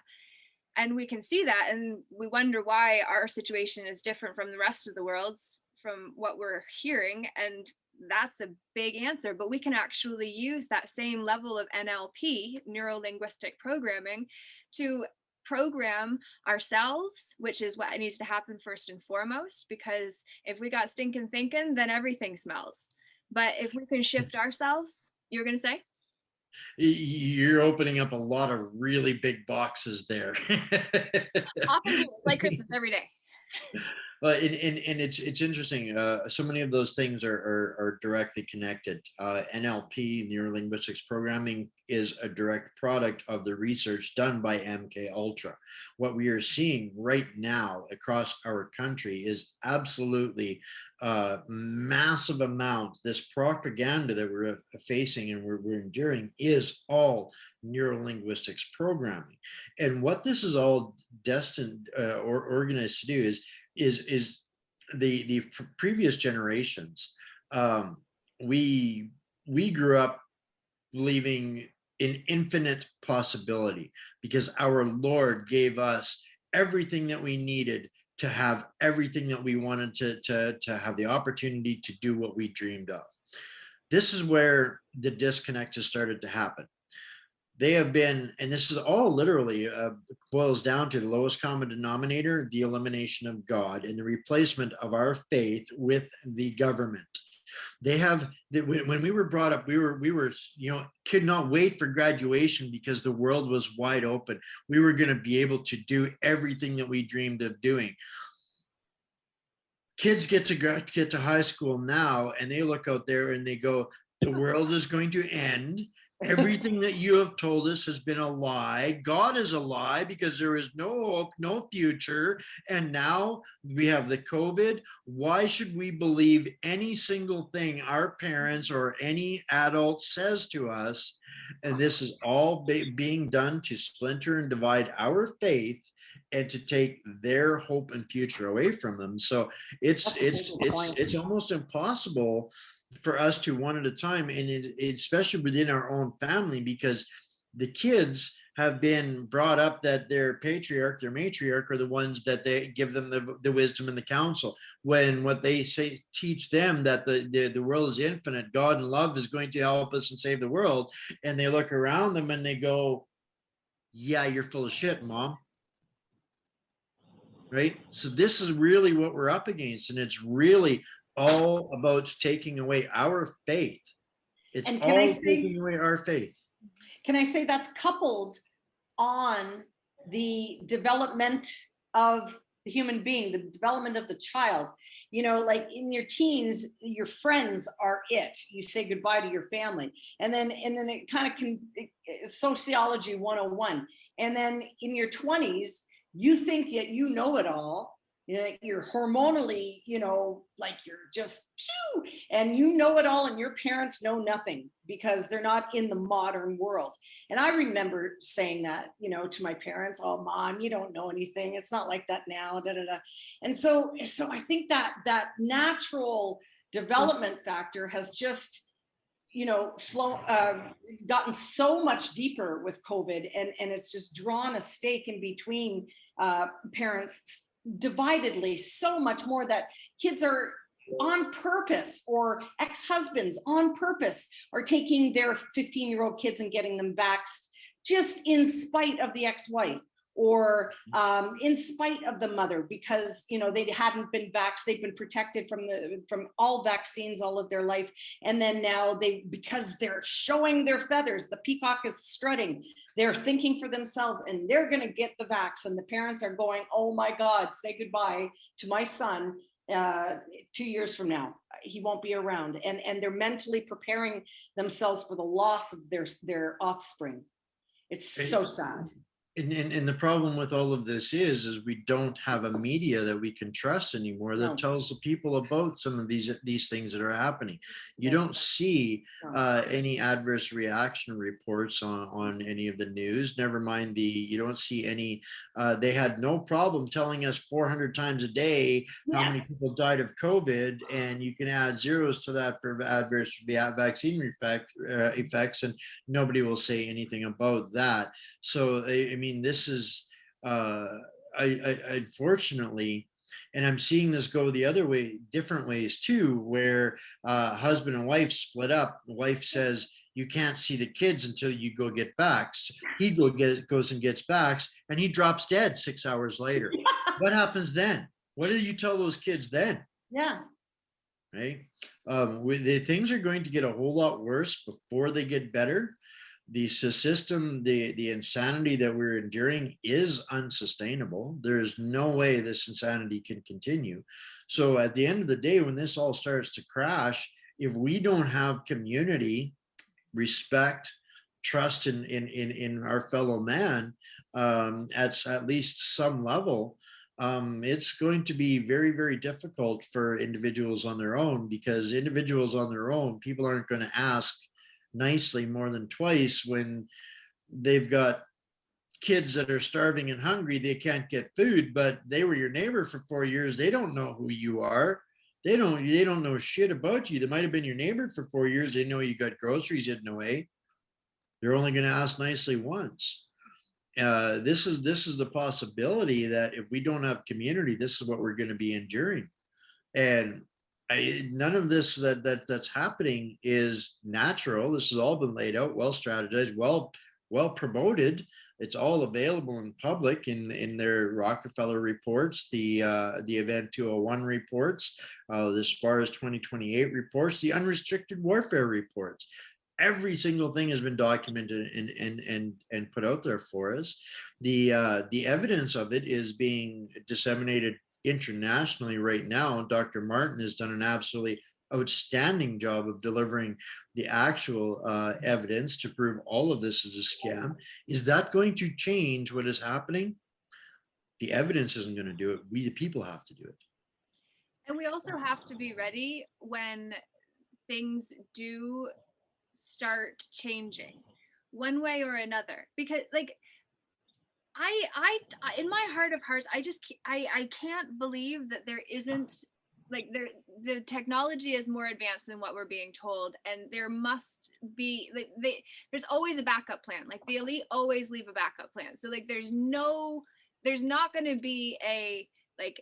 And we can see that, and we wonder why our situation is different from the rest of the world's, from what we're hearing. And that's a big answer, but we can actually use that same level of NLP, neuro-linguistic programming, to program ourselves, which is what needs to happen first and foremost, because if we got stinking thinking, then everything smells. But if we can shift ourselves, you're going to say? You're opening up a lot of really big boxes there. Often do. It's like Christmas every day. Well, and it's interesting. So many of those things are directly connected. NLP, neuro-linguistics programming, is a direct product of the research done by MK Ultra. What we are seeing right now across our country is absolutely massive amounts. This propaganda that we're facing and we're enduring is all neuro-linguistics programming. And what this is all destined or organized to do is the previous generations. We grew up believing in infinite possibility because our Lord gave us everything that we needed to have everything that we wanted to have the opportunity to do what we dreamed of. This is where the disconnect has started to happen. They have been, and this is all literally boils down to the lowest common denominator, the elimination of God and the replacement of our faith with the government. They have, when we were brought up, we were, could not wait for graduation because the world was wide open. We were going to be able to do everything that we dreamed of doing. Kids get to high school now and they look out there and they go, the world is going to end. Everything that you have told us has been a lie. God is a lie because there is no hope, no future. And now we have the COVID. Why should we believe any single thing our parents or any adult says to us? And this is all being done to splinter and divide our faith and to take their hope and future away from them. So it's almost impossible for us to one at a time, and especially within our own family, because the kids have been brought up that their patriarch, their matriarch are the ones that they give them the wisdom and the counsel, when what they say teach them that the world is infinite, God and love is going to help us and save the world, and they look around them and they go, yeah, you're full of shit, Mom. Right? So this is really what we're up against, and it's really all about taking away our faith. It's all taking away our faith. Can I say that's coupled on the development of the human being, the development of the child? You know, like in your teens, your friends are it. You say goodbye to your family. And then it kind of can, sociology 101. And then in your 20s, you think that you know it all. You're hormonally, like you're just, and you know it all, and your parents know nothing because they're not in the modern world. And I remember saying that, to my parents, oh, Mom, you don't know anything. It's not like that now, da, da, da. And so I think that natural development factor has just, gotten so much deeper with COVID, and it's just drawn a stake in between parents dividedly so much more that kids are on purpose, or ex-husbands on purpose are taking their 15-year-old kids and getting them vaxxed just in spite of the ex-wife, or in spite of the mother, because they hadn't been vaxxed. They've been protected from all vaccines all of their life, and then now because they're showing their feathers, the peacock is strutting, they're thinking for themselves and they're going to get the vax, and the parents are going, oh my God, say goodbye to my son 2 years from now. He won't be around, and they're mentally preparing themselves for the loss of their offspring. It's so sad. And the problem with all of this is we don't have a media that we can trust anymore that tells the people about some of these things that are happening. You don't see any adverse reaction reports on any of the news. Never mind you don't see any. They had no problem telling us 400 times a day how many people died of COVID, and you can add zeros to that for adverse vaccine effects, and nobody will say anything about that. So I mean, this is unfortunately, and I'm seeing this go the other way, different ways too, where husband and wife split up. The wife says, you can't see the kids until you go get vaxxed. He goes and gets vaxxed, and he drops dead 6 hours later. What happens then? What do you tell those kids then? Yeah. Right? Things are going to get a whole lot worse before they get better. the system, the insanity that we're enduring is unsustainable. There is no way this insanity can continue. So at the end of the day, when this all starts to crash, if we don't have community, respect, trust in our fellow man, at least some level, it's going to be very, very difficult for individuals on their own, because individuals on their own, people aren't going to ask nicely more than twice when they've got kids that are starving and hungry. They can't get food, but they were your neighbor for 4 years. They don't know who you are. They don't know shit about you. They might have been your neighbor for 4 years. They know you got groceries hidden away. They're only going to ask nicely once. This is the possibility that if we don't have community, this is what we're going to be enduring. And none of this that's happening is natural. This has all been laid out, well strategized, well promoted. It's all available in public in their Rockefeller reports, the Event 201 reports, the SPARS 2028 reports, the unrestricted warfare reports. Every single thing has been documented and put out there for us. The evidence of it is being disseminated internationally right now. Dr. Martin has done an absolutely outstanding job of delivering the actual evidence to prove all of this is a scam. Is that going to change what is happening? The evidence isn't going to do it. We, the people, have to do it. And we also have to be ready when things do start changing one way or another, because like I in my heart of hearts, I can't believe that there isn't, like, the technology is more advanced than what we're being told, and there must be, like, there's always a backup plan. Like, the elite always leave a backup plan. So like there's not going to be a, like,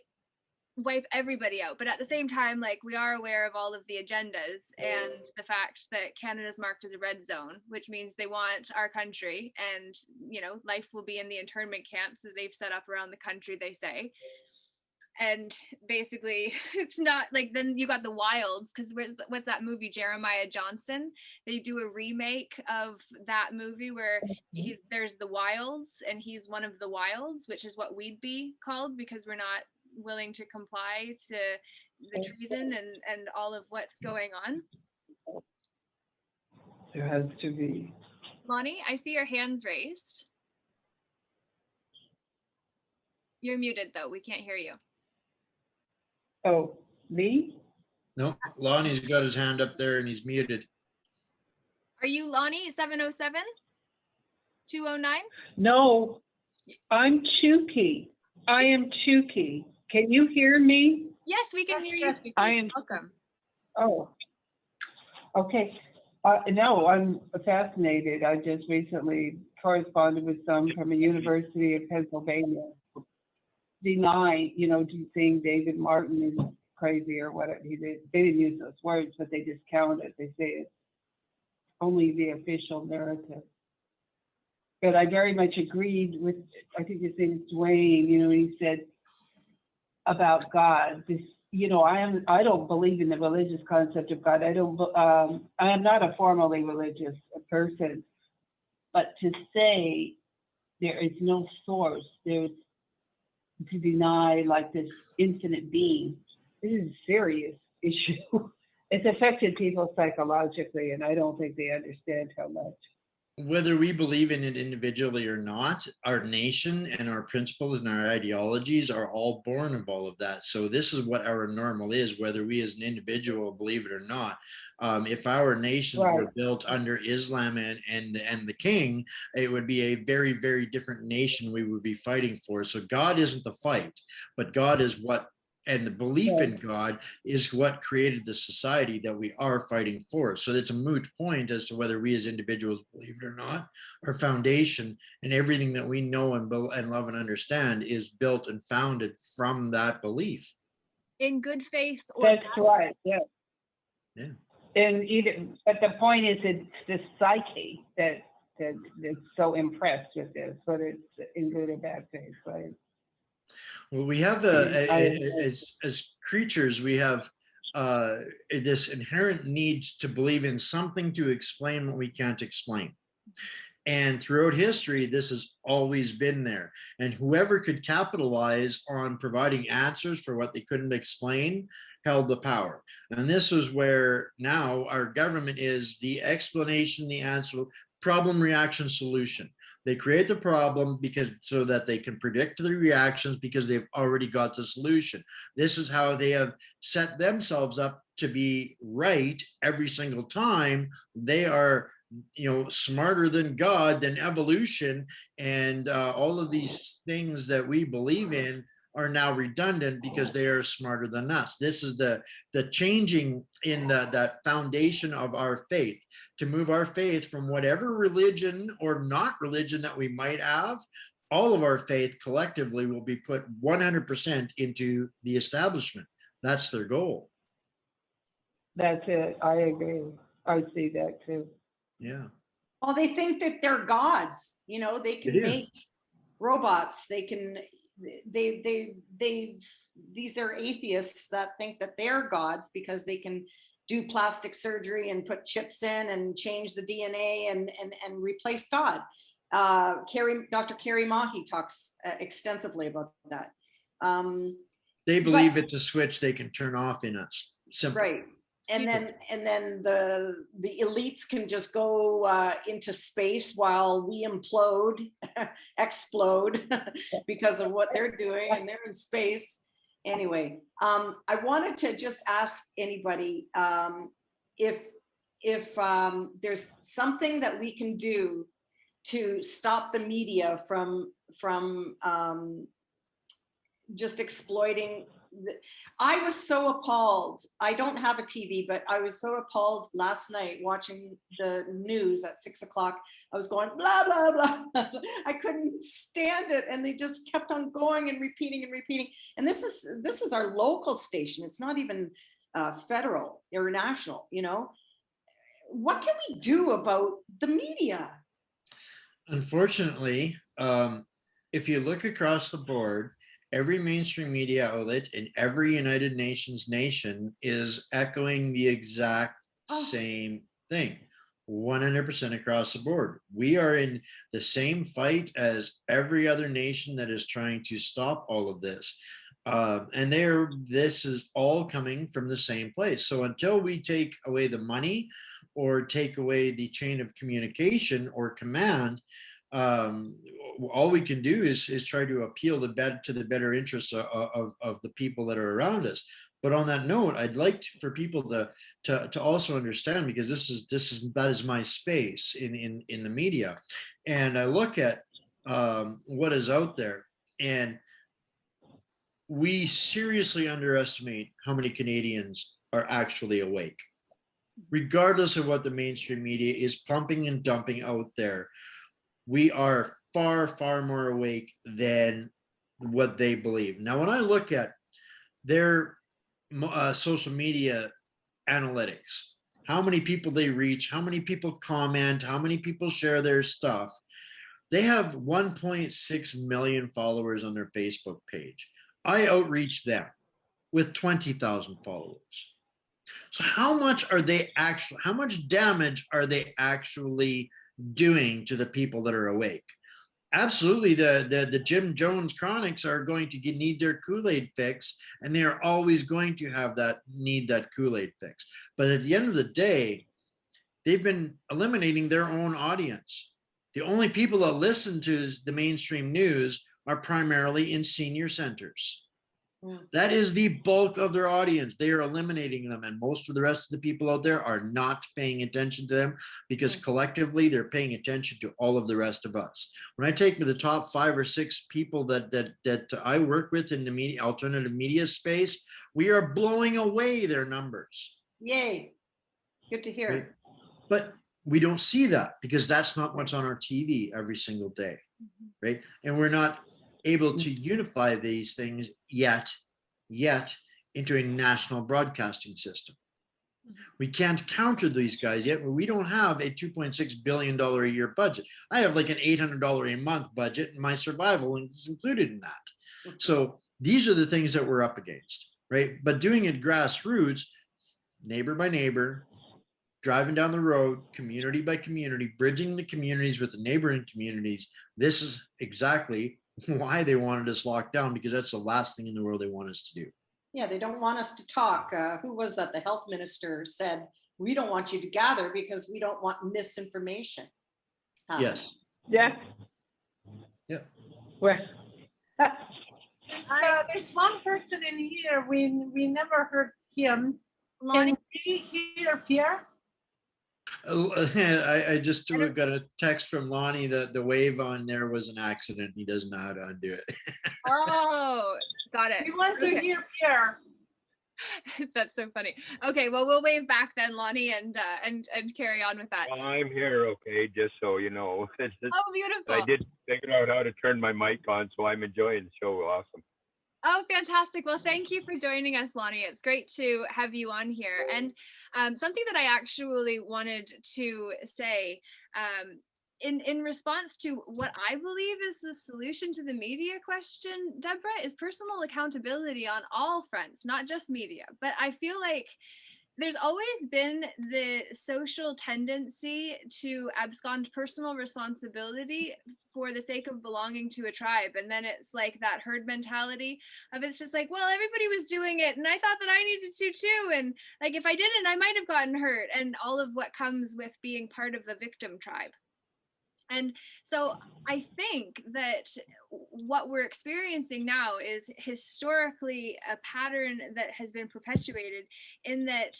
wipe everybody out, but at the same time, like, we are aware of all of the agendas and the fact that Canada's marked as a red zone, which means they want our country, and life will be in the internment camps that they've set up around the country, they say. And basically, it's not like, then you got the Wilds, because what's that movie, Jeremiah Johnson? They do a remake of that movie where there's the Wilds, and he's one of the Wilds, which is what we'd be called, because we're not willing to comply to the treason and all of what's going on. There has to be. Lonnie, I see your hands raised. You're muted though, we can't hear you. Oh, me? No, Lonnie's got his hand up there and he's muted. Are you Lonnie, 707? 209? No, I'm Chuki. I am Chuki. Can you hear me? Yes, we can hear you. I am. Welcome. Oh, okay. No, I'm fascinated. I just recently corresponded with some from a University of Pennsylvania. Saying David Martin is crazy or whatever. They didn't use those words, but they discount it. They say it's only the official narrative. But I very much agreed with, I think his name is Dwayne, he said about God, this, I don't believe in the religious concept of God. I am not a formally religious person, but to say there is no source, there's to deny like this infinite being, this is a serious issue. It's affected people psychologically, and I don't think they understand how much. Whether we believe in it individually or not, our nation and our principles and our ideologies are all born of all of that. So this is what our normal is, whether we as an individual believe it or not. If our nations were built under Islam and the king, it would be a very, very different nation we would be fighting for. So God isn't the fight, but God is what, and the belief in God is what created the society that we are fighting for. So it's a moot point as to whether we as individuals believe it or not. Our foundation and everything that we know and love and understand is built and founded from that belief. In good faith. Or that's right, yeah. Yeah. But the point is, it's the psyche that is so impressed with this, whether it's in good or bad faith, right? Well, we have as creatures, we have this inherent need to believe in something to explain what we can't explain. And throughout history, this has always been there. And whoever could capitalize on providing answers for what they couldn't explain held the power. And this is where now our government is the explanation, the answer, problem, reaction, solution. They create the problem because so that they can predict the reactions because they've already got the solution. This is how they have set themselves up to be right every single time. They are, smarter than God, than evolution, and all of these things that we believe in are now redundant because they are smarter than us. This is the changing in that foundation of our faith, to move our faith from whatever religion or not religion that we might have. All of our faith collectively will be put 100% into the establishment. That's their goal. That's it. I agree. I see that too. Yeah. Well, they think that they're gods, they can make robots. They can, these are atheists that think that they're gods because they can do plastic surgery and put chips in and change the DNA and replace God. Dr. Carrie Mahi talks extensively about that. They believe it's a switch they can turn off in us. Simple. Right. And then the elites can just go into space while we explode because of what they're doing, and they're in space. Anyway, I wanted to just ask anybody if there's something that we can do to stop the media from just exploiting. I was so appalled. I don't have a TV, but I was so appalled last night watching the news at 6 o'clock. I was going blah, blah, blah. I couldn't stand it. And they just kept on going and repeating and repeating. And this is our local station. It's not even federal or national, What can we do about the media? Unfortunately, if you look across the board, every mainstream media outlet in every United Nations nation is echoing the exact same thing, 100% across the board. We are in the same fight as every other nation that is trying to stop all of this. And this is all coming from the same place. So until we take away the money or take away the chain of communication or command, all we can do is try to appeal to the better interests of the people that are around us. But on that note, I'd like for people to also understand, because that is my space in the media, and I look at what is out there, and we seriously underestimate how many Canadians are actually awake, regardless of what the mainstream media is pumping and dumping out there. We are far, far more awake than what they believe. Now, when I look at their social media analytics, how many people they reach, how many people comment, how many people share their stuff, they have 1.6 million followers on their Facebook page. I outreach them with 20,000 followers. So how much damage are they actually doing to the people that are awake? Absolutely, the Jim Jones chronics are going to need their Kool-Aid fix, and they are always going to need that Kool-Aid fix. But at the end of the day, they've been eliminating their own audience. The only people that listen to the mainstream news are primarily in senior centers. That is the bulk of their audience. They are eliminating them, and most of the rest of the people out there are not paying attention to them, because collectively they're paying attention to all of the rest of us. When I take the top 5 or 6 people that I work with in the alternative media space, we are blowing away their numbers. Yay! Good to hear. Right? But we don't see that because that's not what's on our TV every single day, right? And we're not able to unify these things yet into a national broadcasting system. We can't counter these guys yet, but we don't have a $2.6 billion a year budget. I have like an $800 a month budget, and my survival is included in that. So these are the things that we're up against, right? But doing it grassroots, neighbor by neighbor, driving down the road, community by community, bridging the communities with the neighboring communities. This is exactly why they wanted us locked down, because that's the last thing in the world they want us to do. Yeah, they don't want us to talk. Who was that? The health minister said, we don't want you to gather because we don't want misinformation. Yes. Yeah. Yeah. Where? There's one person in here, we never heard him. Lonnie, Can we hear Pierre? I just got a text from Lonnie that the wave on there was an accident. He doesn't know how to undo it. oh, got it. We want to Okay. hear Pierre. That's so funny. Okay, well, we'll wave back then, Lonnie, and carry on with that. Well, I'm here, okay, just so you know. Oh, beautiful. I did figure out how to turn my mic on, so I'm enjoying the show. Awesome. Oh, fantastic. Well, thank you for joining us, Lonnie. It's great to have you on here. And something that I actually wanted to say in response to what I believe is the solution to the media question, Deborah, is personal accountability on all fronts, not just media. But I feel like there's always been the social tendency to abscond personal responsibility for the sake of belonging to a tribe. And then it's like that herd mentality of it's just like, well, everybody was doing it and I thought that I needed to too. And like, if I didn't, I might have gotten hurt, and all of what comes with being part of a victim tribe. And so I think that what we're experiencing now is historically a pattern that has been perpetuated, in that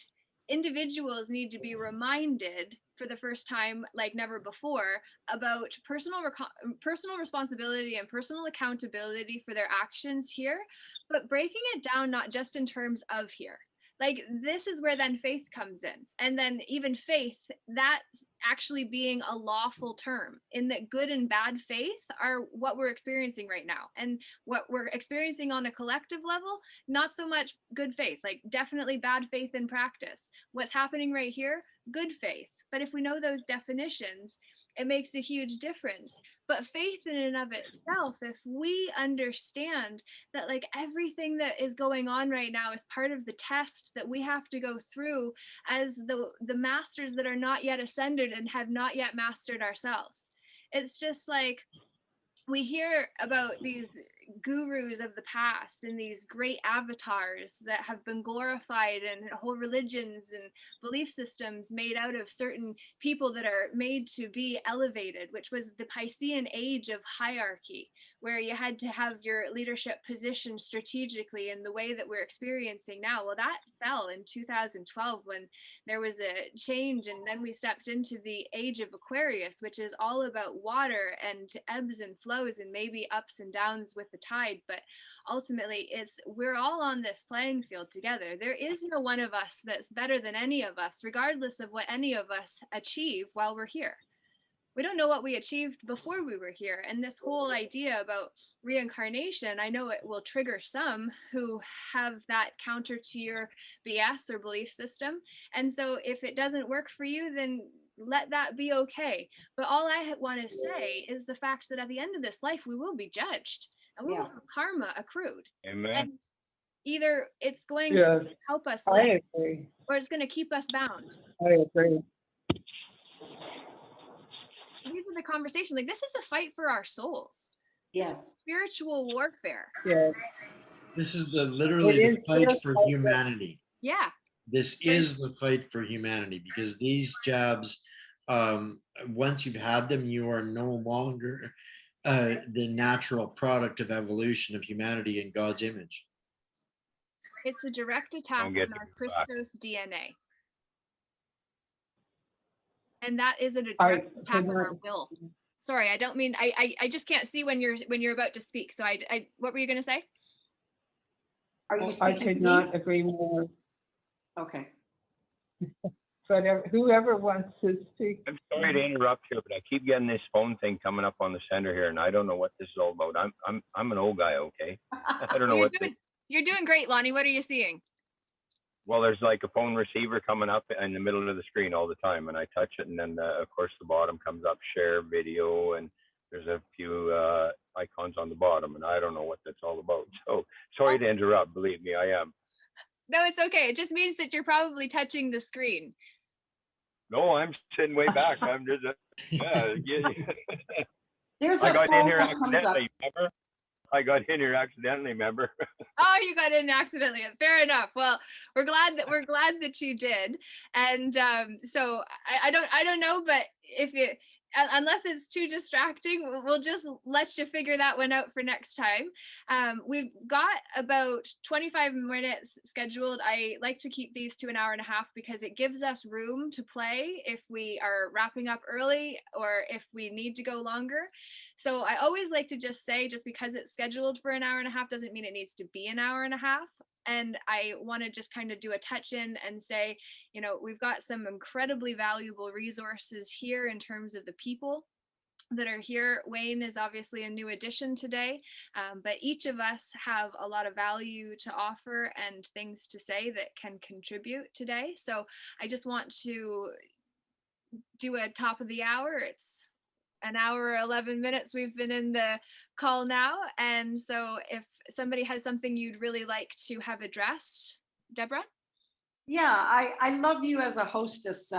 individuals need to be reminded for the first time like never before about personal responsibility and personal accountability for their actions here, but breaking it down not just in terms of here. Like, this is where then faith comes in. And then even faith, that's actually being a lawful term, in that good and bad faith are what we're experiencing right now. And what we're experiencing on a collective level, not so much good faith, like definitely bad faith in practice. What's happening right here, good faith. But if we know those definitions, it makes a huge difference. But faith in and of itself, if we understand that like everything that is going on right now is part of the test that we have to go through as the masters that are not yet ascended and have not yet mastered ourselves. It's just like, we hear about these gurus of the past and these great avatars that have been glorified, and whole religions and belief systems made out of certain people that are made to be elevated, which was the Piscean age of hierarchy, where you had to have your leadership positioned strategically in the way that we're experiencing now. Well, that fell in 2012 when there was a change, and then we stepped into the age of Aquarius, which is all about water and ebbs and flows and maybe ups and downs with the tide. But ultimately, we're all on this playing field together. There is no one of us that's better than any of us, regardless of what any of us achieve while we're here. We don't know what we achieved before we were here. And this whole idea about reincarnation, I know it will trigger some who have that counter to your BS or belief system. And so if it doesn't work for you, then let that be okay. But all I want to say is the fact that at the end of this life, we will be judged, and we will have karma accrued. Amen. And either it's going to help us live, or it's going to keep us bound. I agree. These are the conversations. Like, this is a fight for our souls. Yes. Spiritual warfare. Yes. This is literally the fight for humanity. Yeah. This is the fight for humanity, because these jabs, once you've had them, you are no longer the natural product of evolution of humanity in God's image. It's a direct attack on our Christos DNA. And that is a direct attack on our will. Sorry, I don't mean, I just can't see when you're about to speak. So I what were you going to say? Are you I could not agree more. Okay. But whoever wants to speak. I'm sorry to interrupt you, but I keep getting this phone thing coming up on the center here, and I don't know what this is all about. I'm an old guy, okay? I don't know what. You're doing great, Lonnie. What are you seeing? Well, there's like a phone receiver coming up in the middle of the screen all the time, and I touch it, and then of course the bottom comes up, share video, and there's a few icons on the bottom, and I don't know what that's all about. So sorry to interrupt. Believe me, I am. No, it's okay. It just means that you're probably touching the screen. No, I'm sitting way back. I'm just, yeah. There's I a got in phone here that comes up. accidentally, remember? I got in here accidentally, remember? Oh, you got in accidentally. Fair enough. Well, we're glad that you did. And so I don't know, but if it unless it's too distracting, we'll just let you figure that one out for next time. We've got about 25 minutes scheduled. I like to keep these to an hour and a half because it gives us room to play if we are wrapping up early or if we need to go longer. So I always like to just say, just because it's scheduled for an hour and a half doesn't mean it needs to be an hour and a half. And I want to just kind of do a touch in and say, you know, we've got some incredibly valuable resources here in terms of the people that are here. Wayne is obviously a new addition today, but each of us have a lot of value to offer and things to say that can contribute today. So I just want to do a top of the hour. It's an hour, 11 minutes we've been in the call now. And so if somebody has something you'd really like to have addressed, Deborah? Yeah, I love you as a hostess,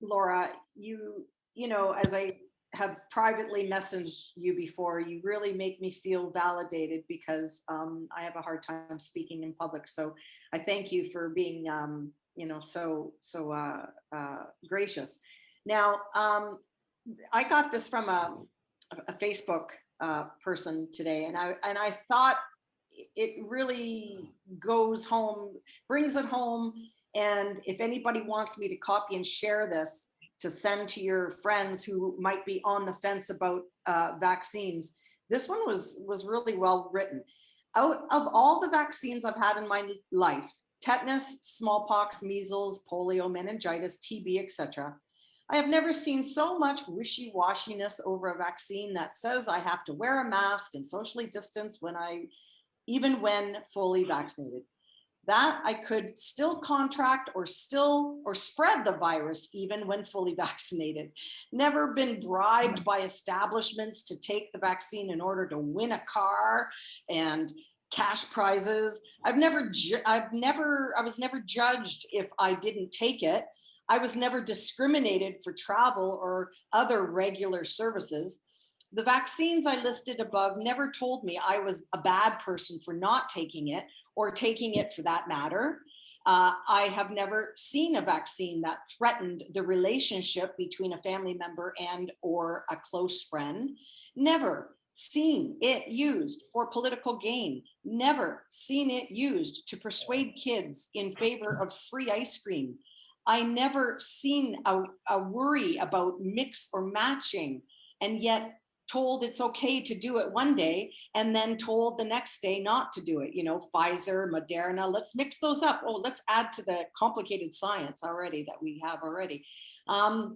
Laura. You know, as I have privately messaged you before, you really make me feel validated because I have a hard time speaking in public. So I thank you for being, you know, so gracious. Now, I got this from a Facebook person today, and I thought it really goes home, brings it home. And if anybody wants me to copy and share this to send to your friends who might be on the fence about vaccines, this one was really well written. Out of all the vaccines I've had in my life, tetanus, smallpox, measles, polio, meningitis, TB, etc., I have never seen so much wishy-washiness over a vaccine that says I have to wear a mask and socially distance even when fully vaccinated. That I could still contract or spread the virus even when fully vaccinated. Never been bribed by establishments to take the vaccine in order to win a car and cash prizes. I was never judged if I didn't take it. I was never discriminated for travel or other regular services. The vaccines I listed above never told me I was a bad person for not taking it or taking it for that matter. I have never seen a vaccine that threatened the relationship between a family member and or a close friend. Never seen it used for political gain. Never seen it used to persuade kids in favor of free ice cream. I never seen a worry about mix or matching, and yet told it's okay to do it one day and then told the next day not to do it. You know, Pfizer, Moderna, let's mix those up. Oh, let's add to the complicated science already that we have already. I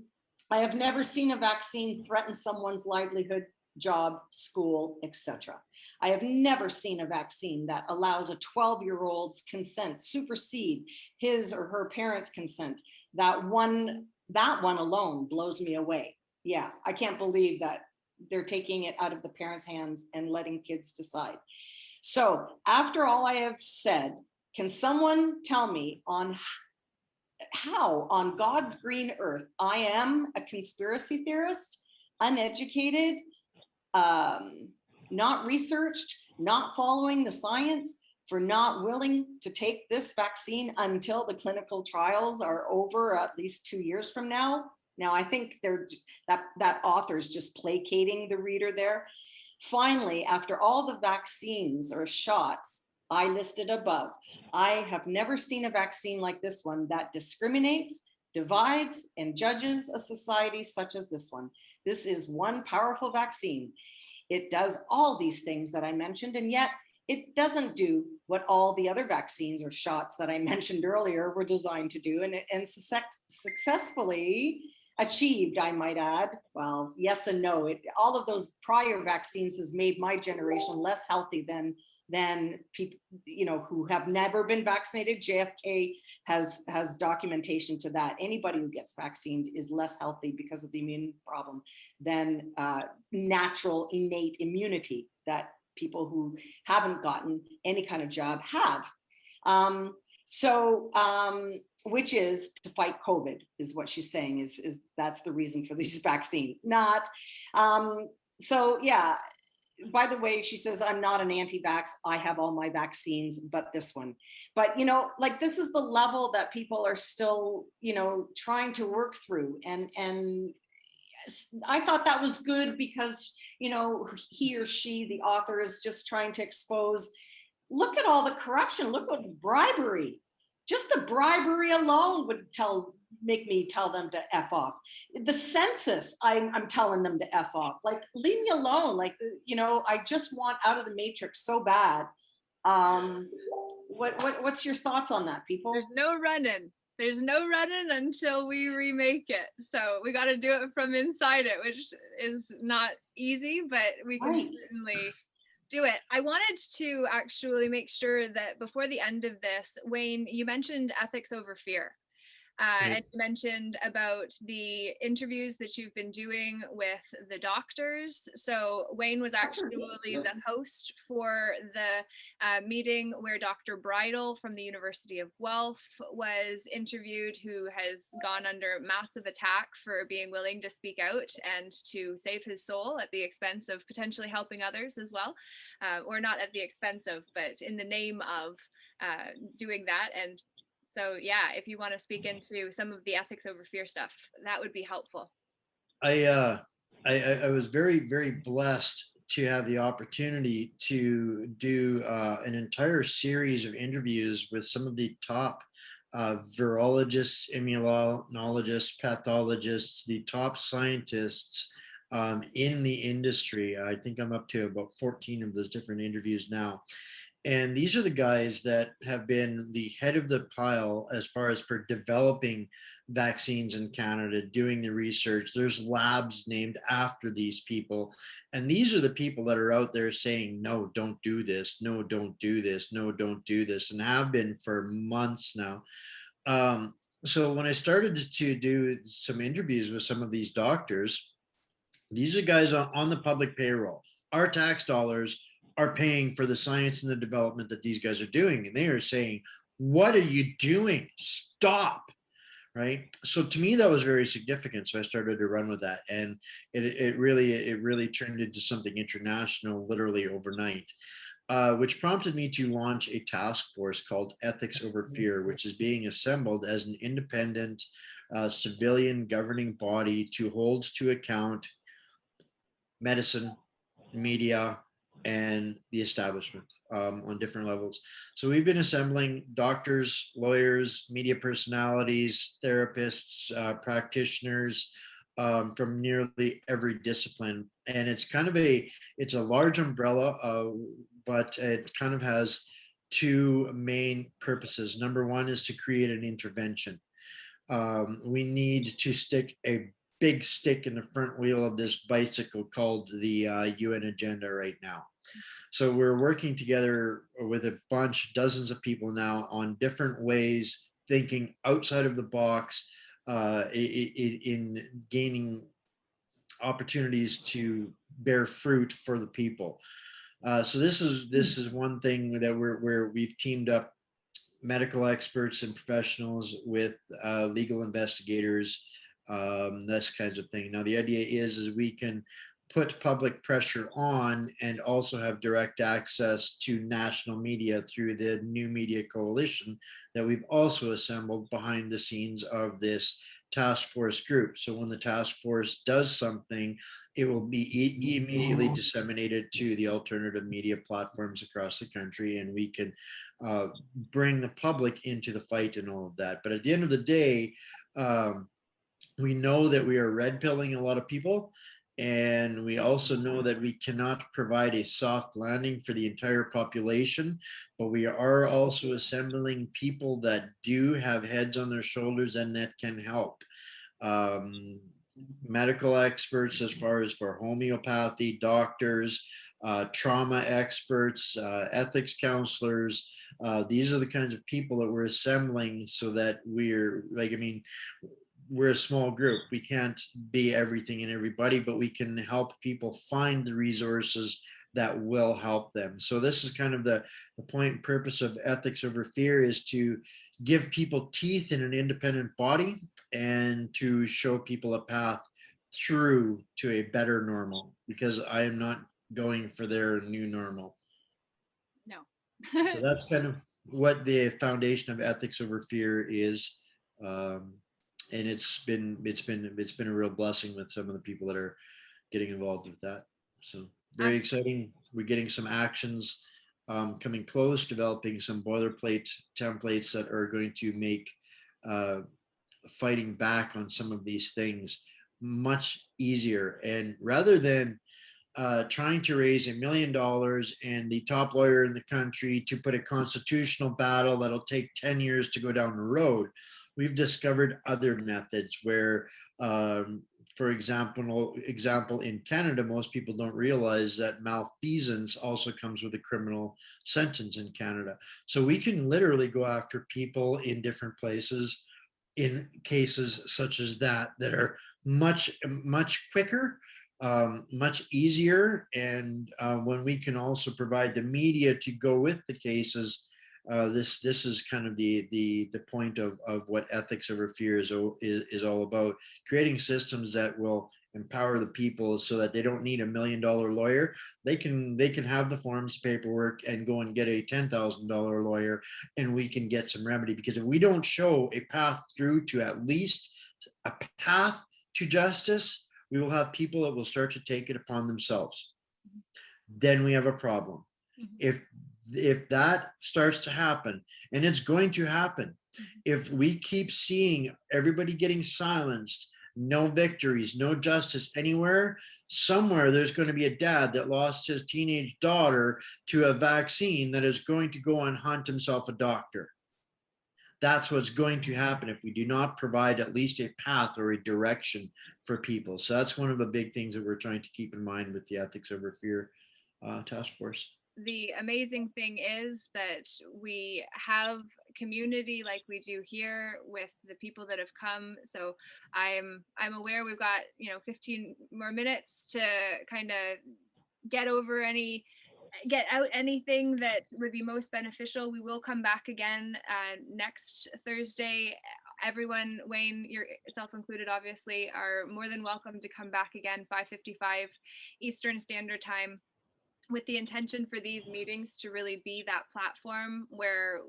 have never seen a vaccine threaten someone's livelihood, job, school, etc. I have never seen a vaccine that allows a 12-year-old's consent supersede his or her parents' consent. That one alone blows me away. Yeah, I can't believe that they're taking it out of the parents' hands and letting kids decide. So after all I have said, can someone tell me on how on God's green earth I am a conspiracy theorist, uneducated, not researched, not following the science, for not willing to take this vaccine until the clinical trials are over at least 2 years from now? Now, I think that author's just placating the reader there. Finally, after all the vaccines or shots I listed above, I have never seen a vaccine like this one that discriminates, divides, and judges a society such as this one. This is one powerful vaccine. It does all these things that I mentioned, and yet it doesn't do what all the other vaccines or shots that I mentioned earlier were designed to do, and successfully achieved, I might add. Well, yes and no. All of those prior vaccines has made my generation less healthy than people, you know, who have never been vaccinated. JFK has documentation to that. Anybody who gets vaccinated is less healthy because of the immune problem than natural innate immunity that people who haven't gotten any kind of jab have. which is to fight COVID, is what she's saying, is that's the reason for this vaccine. Not, so yeah, by the way, she says, I'm not an anti-vax. I have all my vaccines, but this one. But, you know, like, this is the level that people are still, you know, trying to work through. And I thought that was good because, you know, he or she, the author, is just trying to expose, look at all the corruption, look at the bribery. Just the bribery alone would make me tell them to F off. The census, I'm telling them to F off. Like, leave me alone. Like, you know, I just want out of the matrix so bad. What's your thoughts on that, people? There's no running. There's no running until we remake it. So we got to do it from inside it, which is not easy, but we can certainly do it. I wanted to actually make sure that before the end of this, Wayne, you mentioned ethics over fear. And you mentioned about the interviews that you've been doing with the doctors. So Wayne was actually the host for the meeting where Dr. Bridle from the University of Guelph was interviewed, who has gone under massive attack for being willing to speak out and to save his soul at the expense of potentially helping others as well, or not at the expense of, but in the name of doing that. And so, yeah, if you want to speak into some of the ethics over fear stuff, that would be helpful. I was very, very blessed to have the opportunity to do an entire series of interviews with some of the top virologists, immunologists, pathologists, the top scientists in the industry. I think I'm up to about 14 of those different interviews now. And these are the guys that have been the head of the pile as far as for developing vaccines in Canada, doing the research. There's labs named after these people. And these are the people that are out there saying, no, don't do this. No, don't do this. No, don't do this. And have been for months now. So when I started to do some interviews with some of these doctors, these are guys on the public payroll. Our tax dollars are paying for the science and the development that these guys are doing. And they are saying, what are you doing? Stop, right? So to me, that was very significant. So I started to run with that. And it really turned into something international, literally overnight, which prompted me to launch a task force called Ethics Over Fear, which is being assembled as an independent civilian governing body to hold to account medicine, media, and the establishment on different levels. So we've been assembling doctors, lawyers, media personalities, therapists, practitioners from nearly every discipline. And it's kind of it's a large umbrella, but it kind of has two main purposes. Number one is to create an intervention. We need to stick a big stick in the front wheel of this bicycle called the UN agenda right now. So we're working together with dozens of people now on different ways, thinking outside of the box, in gaining opportunities to bear fruit for the people. So this is one thing that where we've teamed up medical experts and professionals with legal investigators, this kinds of thing. Now the idea is we can put public pressure on and also have direct access to national media through the New Media Coalition that we've also assembled behind the scenes of this task force group. So when the task force does something, it will be immediately disseminated to the alternative media platforms across the country, and we can bring the public into the fight and all of that. But at the end of the day, we know that we are red pilling a lot of people. And we also know that we cannot provide a soft landing for the entire population, but we are also assembling people that do have heads on their shoulders and that can help. Medical experts as far as for homeopathy, doctors, trauma experts, ethics counselors. These are the kinds of people that we're assembling so that we're we're a small group. We can't be everything and everybody, but we can help people find the resources that will help them. So this is kind of the point and purpose of Ethics Over Fear, is to give people teeth in an independent body and to show people a path through to a better normal, because I am not going for their new normal. No. So that's kind of what the foundation of Ethics Over Fear is. And it's been a real blessing with some of the people that are getting involved with that. So very exciting. We're getting some actions coming close, developing some boilerplate templates that are going to make fighting back on some of these things much easier. And rather than trying to raise $1 million and the top lawyer in the country to put a constitutional battle that'll take 10 years to go down the road, we've discovered other methods where, for example, in Canada, most people don't realize that malfeasance also comes with a criminal sentence in Canada. So we can literally go after people in different places in cases such as that are much quicker, much easier. And when we can also provide the media to go with the cases, this is kind of the point of what Ethics Over Fear is all about, creating systems that will empower the people so that they don't need $1 million lawyer. They can have the forms, paperwork, and go and get a $10,000 lawyer, and we can get some remedy. Because if we don't show a path through to at least a path to justice, we will have people that will start to take it upon themselves. Then we have a problem. If that starts to happen, and it's going to happen, if we keep seeing everybody getting silenced, no victories, no justice anywhere, somewhere there's going to be a dad that lost his teenage daughter to a vaccine that is going to go and hunt himself a doctor. That's what's going to happen if we do not provide at least a path or a direction for people. So that's one of the big things that we're trying to keep in mind with the Ethics Over Fear task force. The amazing thing is that we have community like we do here with the people that have come. So I'm aware we've got 15 more minutes to kind of get out anything that would be most beneficial. We will come back again next Thursday. Everyone, Wayne, yourself included, obviously, are more than welcome to come back again, 5:55 Eastern Standard Time, with the intention for these meetings to really be that platform where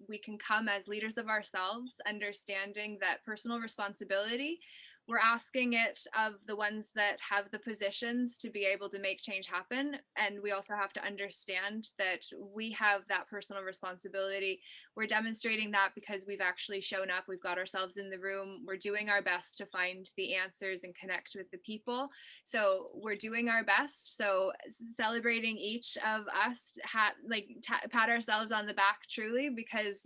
we can come as leaders of ourselves, understanding that personal responsibility, we're asking it of the ones that have the positions to be able to make change happen. And we also have to understand that we have that personal responsibility. We're demonstrating that because we've actually shown up, we've got ourselves in the room, we're doing our best to find the answers and connect with the people. So we're doing our best. So celebrating each of us, pat ourselves on the back truly, because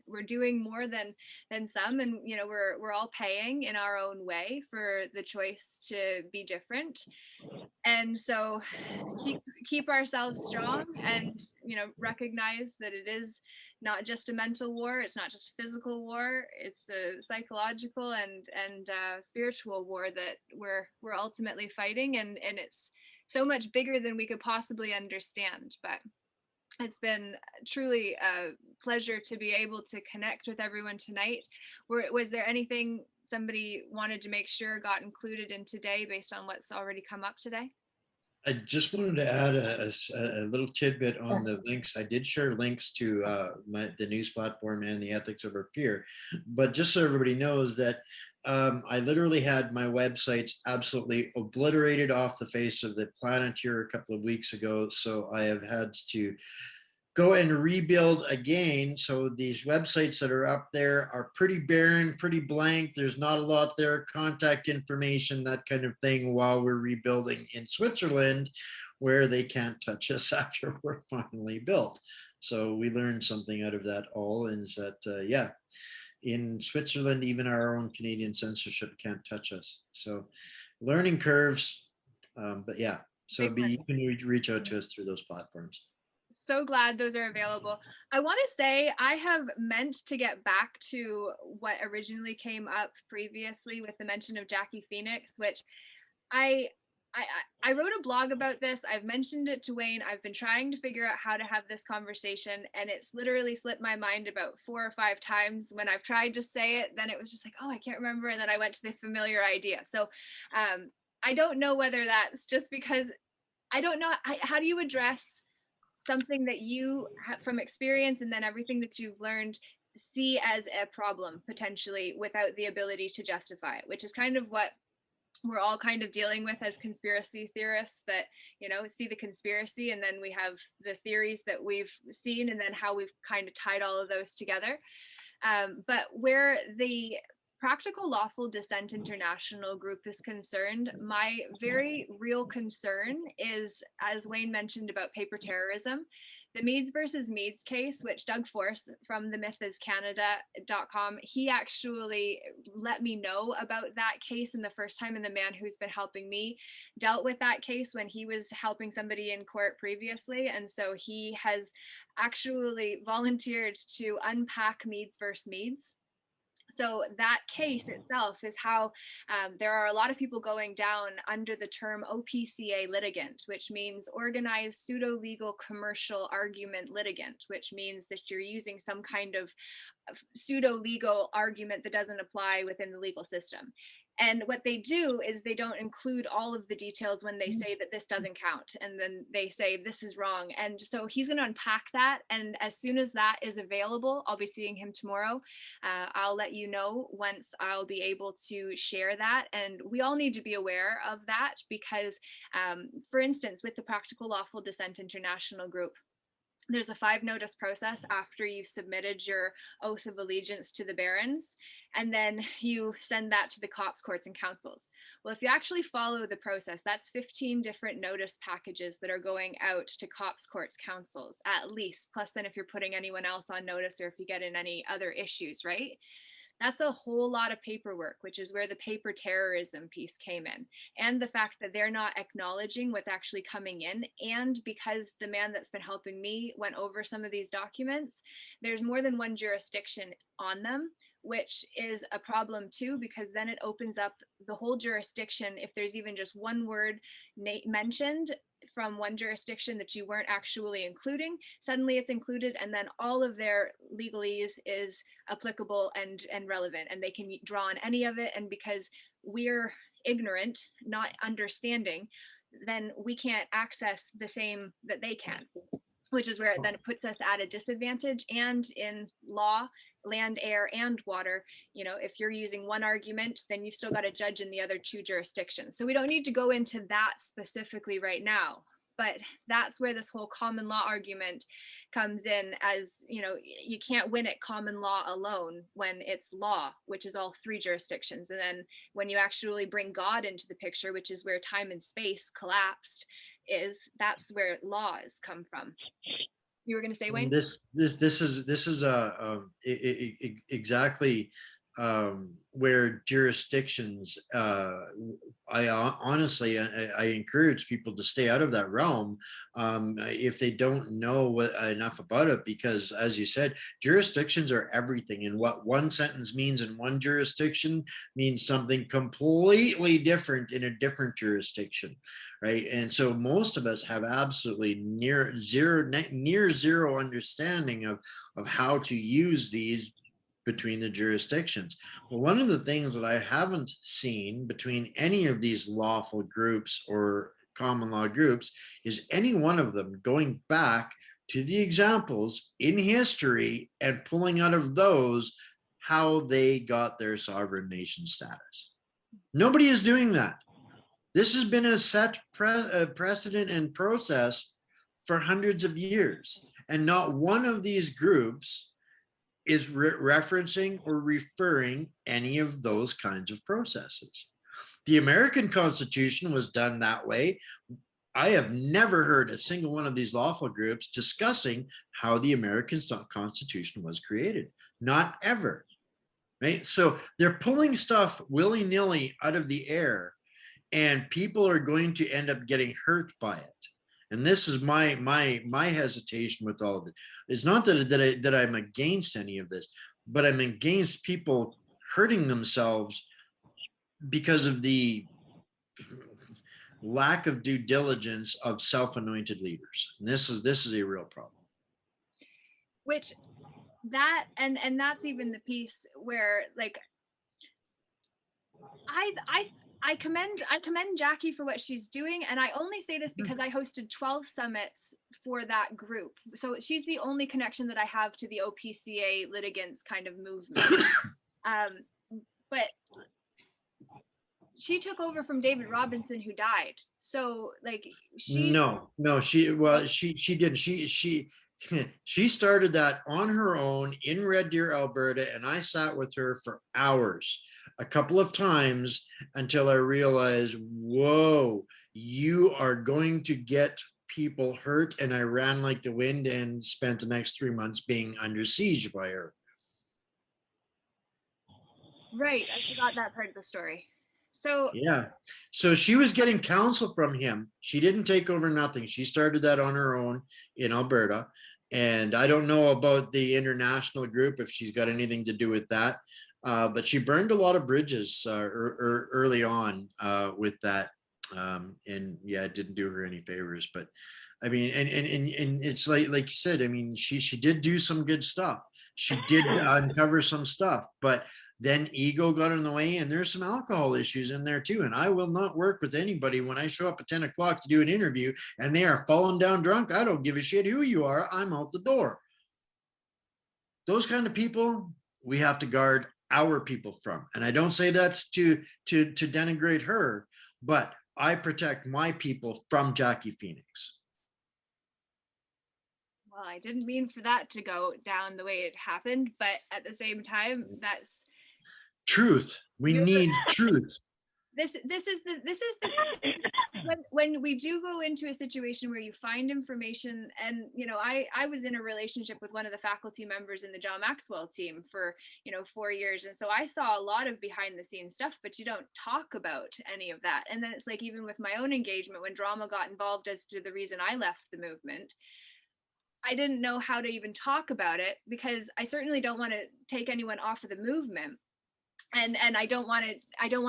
we're doing more than some, and we're all paying in our own way for the choice to be different. And so keep ourselves strong, and recognize that it is not just a mental war, it's not just a physical war, it's a psychological and spiritual war that we're ultimately fighting, and it's so much bigger than we could possibly understand. But it's been truly a pleasure to be able to connect with everyone tonight. Was there anything somebody wanted to make sure got included in today based on what's already come up today? I just wanted to add a little tidbit on the links. I did share links to the news platform and the Ethics Over Fear, but just so everybody knows that I literally had my websites absolutely obliterated off the face of the planet here a couple of weeks ago. So I have had to go and rebuild again. So these websites that are up there are pretty barren, pretty blank. There's not a lot there, contact information, that kind of thing, while we're rebuilding in Switzerland, where they can't touch us after we're finally built. So we learned something out of that all, is that, in Switzerland, even our own Canadian censorship can't touch us. So learning curves, but yeah, so you can reach out to us through those platforms. so glad those are available. I want to say I have meant to get back to what originally came up previously with the mention of Jackie Phoenix, which I I wrote a blog about this. I've mentioned it to Wayne. I've been trying to figure out how to have this conversation, and it's literally slipped my mind about 4 or 5 times when I've tried to say it. Then it was just like, oh, I can't remember. And then I went to the familiar idea. So I don't know whether that's just because I don't know. How do you address something that you have from experience and then everything that you've learned see as a problem potentially without the ability to justify it, which is kind of what we're all kind of dealing with as conspiracy theorists, that, you know, see the conspiracy and then we have the theories that we've seen and then how we've kind of tied all of those together. But where the Practical Lawful Dissent International group is concerned, my very real concern is, as Wayne mentioned about paper terrorism, the Meads versus Meads case, which Doug Force from themythiscanada.com, he actually let me know about that case. And the first time, and the man who's been helping me dealt with that case when he was helping somebody in court previously. And so he has actually volunteered to unpack Meads versus Meads. So that case itself is how there are a lot of people going down under the term OPCA litigant, which means organized pseudo-legal commercial argument litigant, which means that you're using some kind of pseudo-legal argument that doesn't apply within the legal system. And what they do is they don't include all of the details when they say that this doesn't count. And then they say this is wrong. And so he's going to unpack that. And as soon as that is available, I'll be seeing him tomorrow. I'll let you know once I'll be able to share that. And we all need to be aware of that because, for instance, with the Practical Lawful Dissent International group, there's a 5-notice process after you've submitted your oath of allegiance to the barons, and then you send that to the COPS courts and councils. Well, if you actually follow the process, that's 15 different notice packages that are going out to COPS courts, councils, at least, plus then if you're putting anyone else on notice or if you get in any other issues, right? That's a whole lot of paperwork, which is where the paper terrorism piece came in. And the fact that they're not acknowledging what's actually coming in. And because the man that's been helping me went over some of these documents, there's more than one jurisdiction on them, which is a problem too, because then it opens up the whole jurisdiction. If there's even just one word mentioned from one jurisdiction that you weren't actually including, suddenly it's included, and then all of their legalese is applicable and relevant, and they can draw on any of it. And because we're ignorant, not understanding, then we can't access the same that they can, which is where it then puts us at a disadvantage. And in law, land, air, and water, you know, if you're using one argument, then you've still got a judge in the other 2 jurisdictions. So we don't need to go into that specifically right now, but that's where this whole common law argument comes in. As you know, you can't win at common law alone when it's law, which is all 3 jurisdictions. And then when you actually bring God into the picture, which is where time and space collapsed, that's where laws come from. You were going to say, Wayne? This is exactly where jurisdictions. I honestly, I encourage people to stay out of that realm if they don't know enough about it, because, as you said, jurisdictions are everything, and what one sentence means in one jurisdiction means something completely different in a different jurisdiction, right? And so most of us have absolutely near zero understanding of how to use these between the jurisdictions. But one of the things that I haven't seen between any of these lawful groups or common law groups is any one of them going back to the examples in history and pulling out of those how they got their sovereign nation status. Nobody is doing that. This has been a set precedent and process for hundreds of years, and not one of these groups is referencing or referring any of those kinds of processes. The American Constitution was done that way. I have never heard a single one of these lawful groups discussing how the American Constitution was created. Not ever, right? So they're pulling stuff willy-nilly out of the air, and people are going to end up getting hurt by it. And this is my hesitation with all of it. It's not that I'm against any of this, but I'm against people hurting themselves because of the lack of due diligence of self-anointed leaders. And this is a real problem. Which that and that's even the piece where, like, I commend Jackie for what she's doing, and I only say this because I hosted 12 summits for that group. So she's the only connection that I have to the OPCA litigants kind of movement. But she took over from David Robinson, who died. So, like, she didn't. She started that on her own in Red Deer, Alberta, and I sat with her for hours, a couple of times, until I realized, whoa, you are going to get people hurt. And I ran like the wind and spent the next 3 months being under siege by her. Right, I forgot that part of the story. So yeah, so she was getting counsel from him. She didn't take over nothing. She started that on her own in Alberta. And I don't know about the international group, if she's got anything to do with that. But she burned a lot of bridges early on with that. And yeah, it didn't do her any favors. But I mean, and it's like you said, I mean, she did do some good stuff. She did uncover some stuff, but then ego got in the way, and there's some alcohol issues in there too. And I will not work with anybody when I show up at 10 o'clock to do an interview and they are falling down drunk. I don't give a shit who you are. I'm out the door. Those kind of people, we have to guard our people from. And I don't say that to denigrate her, but I protect my people from Jackie Phoenix. Well, I didn't mean for that to go down the way it happened, but at the same time, that's truth. We need truth. This is the when we do go into a situation where you find information, and I was in a relationship with one of the faculty members in the John Maxwell team for 4 years, and so I saw a lot of behind the scenes stuff, but you don't talk about any of that. And then it's like, even with my own engagement, when drama got involved as to the reason I left the movement, I didn't know how to even talk about it, because I certainly don't want to take anyone off of the movement. And I don't want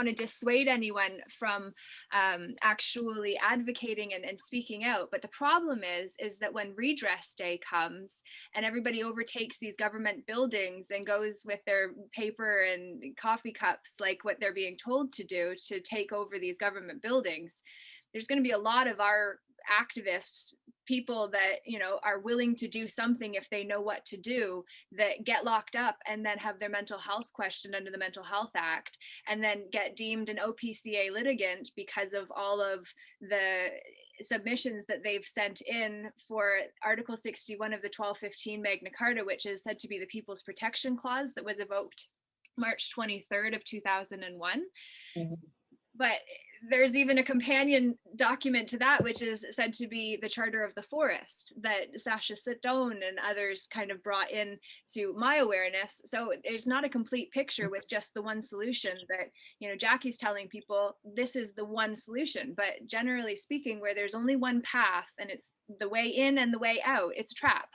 to dissuade anyone from actually advocating and speaking out. But the problem is that when redress day comes and everybody overtakes these government buildings and goes with their paper and coffee cups, like what they're being told to do, to take over these government buildings, there's going to be a lot of our activists, people that are willing to do something if they know what to do, that get locked up and then have their mental health questioned under the Mental Health Act, and then get deemed an OPCA litigant because of all of the submissions that they've sent in for Article 61 of the 1215 Magna Carta, which is said to be the People's Protection Clause that was evoked March 23rd of 2001. Mm-hmm. But there's even a companion document to that, which is said to be the Charter of the Forest, that Sasha Stone and others kind of brought in to my awareness. So there's not a complete picture with just the one solution that, Jackie's telling people this is the one solution. But generally speaking, where there's only one path and it's the way in and the way out, it's a trap.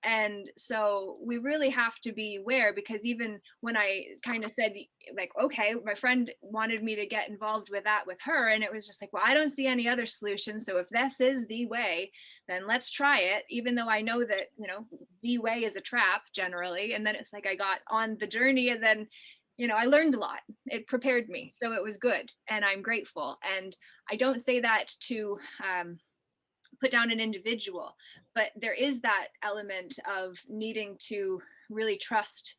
And so we really have to be aware, because even when I kind of said, like, okay, my friend wanted me to get involved with that with her, and it was just like, well, I don't see any other solution. So if this is the way, then let's try it, even though I know that, the way is a trap generally. And then it's like I got on the journey, and then I learned a lot. It prepared me. So it was good. And I'm grateful. And I don't say that to put down an individual, but there is that element of needing to really trust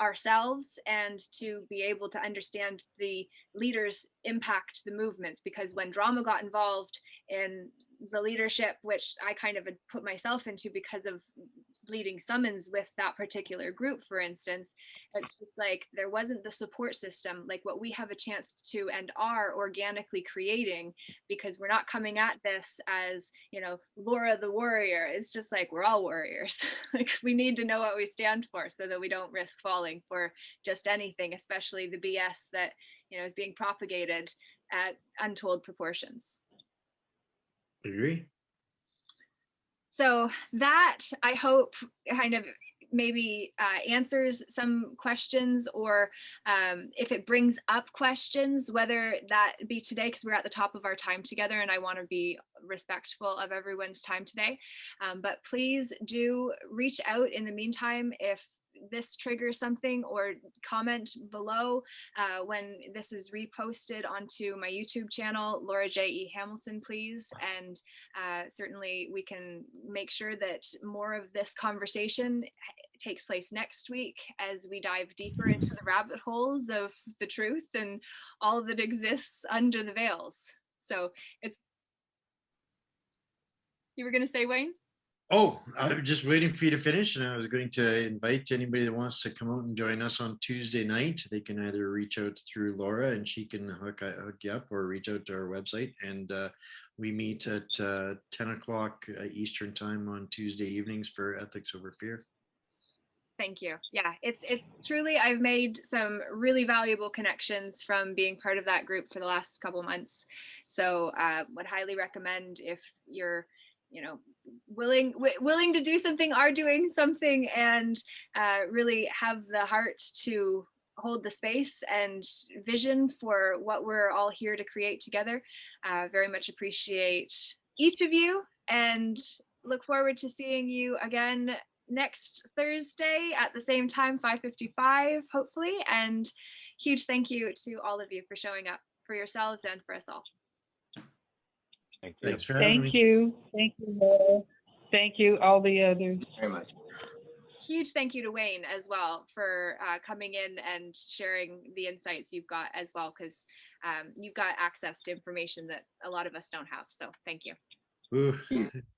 ourselves and to be able to understand the leaders impact the movements. Because when drama got involved in the leadership, which I kind of had put myself into because of leading summons with that particular group, for instance, it's just like there wasn't the support system like what we have a chance to and are organically creating, because we're not coming at this as Laura the warrior. It's just like we're all warriors. Like we need to know what we stand for so that we don't risk falling for just anything, especially the BS that is being propagated at untold proportions. Agree. So that, I hope, kind of maybe answers some questions, or if it brings up questions, whether that be today, because we're at the top of our time together and I want to be respectful of everyone's time today. But please do reach out in the meantime if this triggers something, or comment below when this is reposted onto my YouTube channel, Laura J.E. Hamilton, please. And certainly we can make sure that more of this conversation takes place next week as we dive deeper into the rabbit holes of the truth and all that exists under the veils. So you were going to say, Wayne? Oh, I was just waiting for you to finish, and I was going to invite anybody that wants to come out and join us on Tuesday night. They can either reach out through Laura and she can hook you up, or reach out to our website. And we meet at 10 o'clock Eastern time on Tuesday evenings for Ethics Over Fear. Thank you. Yeah, it's truly, I've made some really valuable connections from being part of that group for the last couple months. So would highly recommend, if you're willing to do something, are doing something, and really have the heart to hold the space and vision for what we're all here to create together. Very much appreciate each of you, and look forward to seeing you again next Thursday at the same time, 5:55 hopefully. And huge thank you to all of you for showing up for yourselves and for us all. Thank you. Thanks for having me. Thank you. Thank you, Laura. Thank you, all the others. Very much. Huge thank you to Wayne as well for coming in and sharing the insights you've got as well, because you've got access to information that a lot of us don't have. So thank you. Ooh,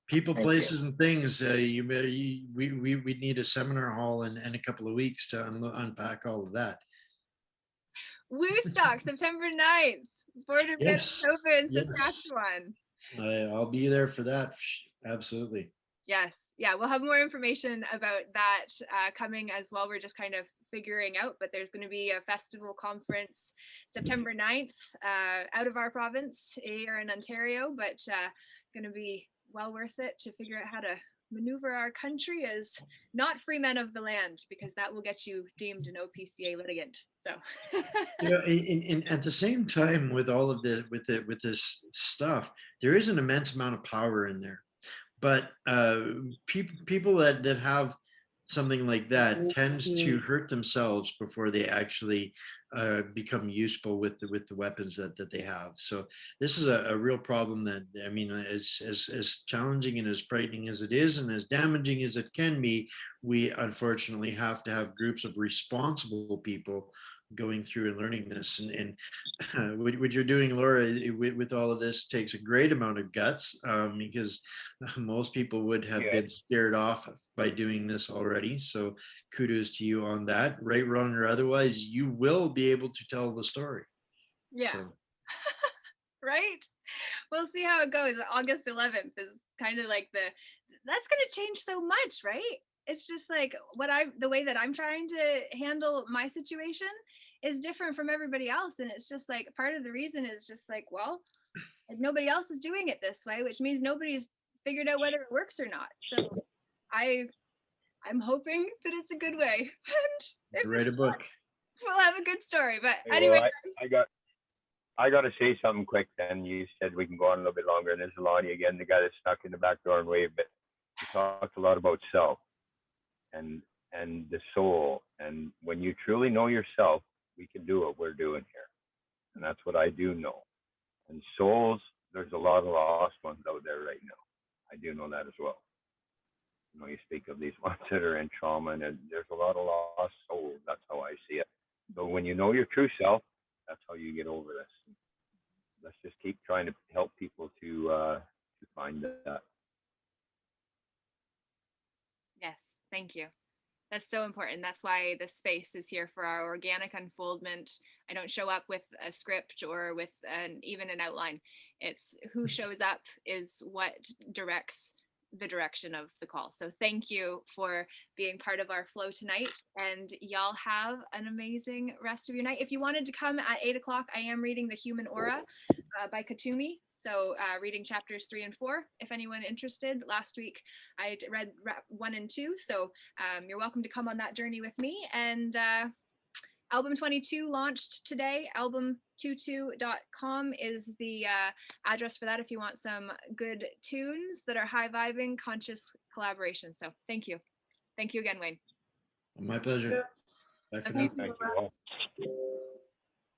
people, Thank places, and things. We need a seminar hall in a couple of weeks to unpack all of that. Woodstock, September 9th, Border Yes. Manitoba and Yes. Saskatchewan. I'll be there for that. Absolutely. Yes. Yeah, we'll have more information about that coming as well. We're just kind of figuring out, but there's going to be a festival conference September 9th out of our province here in Ontario, but going to be well worth it to figure out how to maneuver our country as not free men of the land, because that will get you deemed an OPCA litigant. So at the same time, with all of this, with this stuff, there is an immense amount of power in there. But people that have something like that tends to hurt themselves before they actually become useful with the weapons that they have. So this is a real problem that, I mean, as challenging and as frightening as it is, and as damaging as it can be, we unfortunately have to have groups of responsible people going through and learning this. And what you're doing, Laura, with all of this takes a great amount of guts, because most people would have been scared off by doing this already. So kudos to you on that. Right, wrong, or otherwise, you will be able to tell the story. yeah. So. Right, we'll see how it goes. August 11th is kind of like that's going to change so much, right? It's just like the way that I'm trying to handle my situation is different from everybody else. And it's just like, part of the reason is just like, well, nobody else is doing it this way, which means nobody's figured out whether it works or not. So I'm hoping that it's a good way. And if Write a book. We'll have a good story. But Well, anyway. I got to say something quick then. You said we can go on a little bit longer. And this is Lonnie again, the guy that's stuck in the back door and waved. But we talked a lot about self and the soul. And when you truly know yourself, we can do what we're doing here. And that's what I do know. And souls, there's a lot of lost ones out there right now. I do know that as well. You know, you speak of these ones that are in trauma, and there's a lot of lost souls. That's how I see it. So when you know your true self, that's how you get over this. Let's just keep trying to help people to find that. Yes, thank you. That's so important. That's why the space is here for our organic unfoldment. I don't show up with a script or with even an outline. It's who shows up is what directs the direction of the call. So thank you for being part of our flow tonight, and y'all have an amazing rest of your night. If you wanted to come at 8 o'clock, I am reading The Human Aura by Katumi. So reading chapters 3 and 4, if anyone interested. Last week I read 1 and 2. So you're welcome to come on that journey with me. And Album 22 launched today. Album22.com is the address for that if you want some good tunes that are high vibing, conscious collaboration. So thank you. Thank you again, Wayne. My pleasure. Bye for now. Thank you all.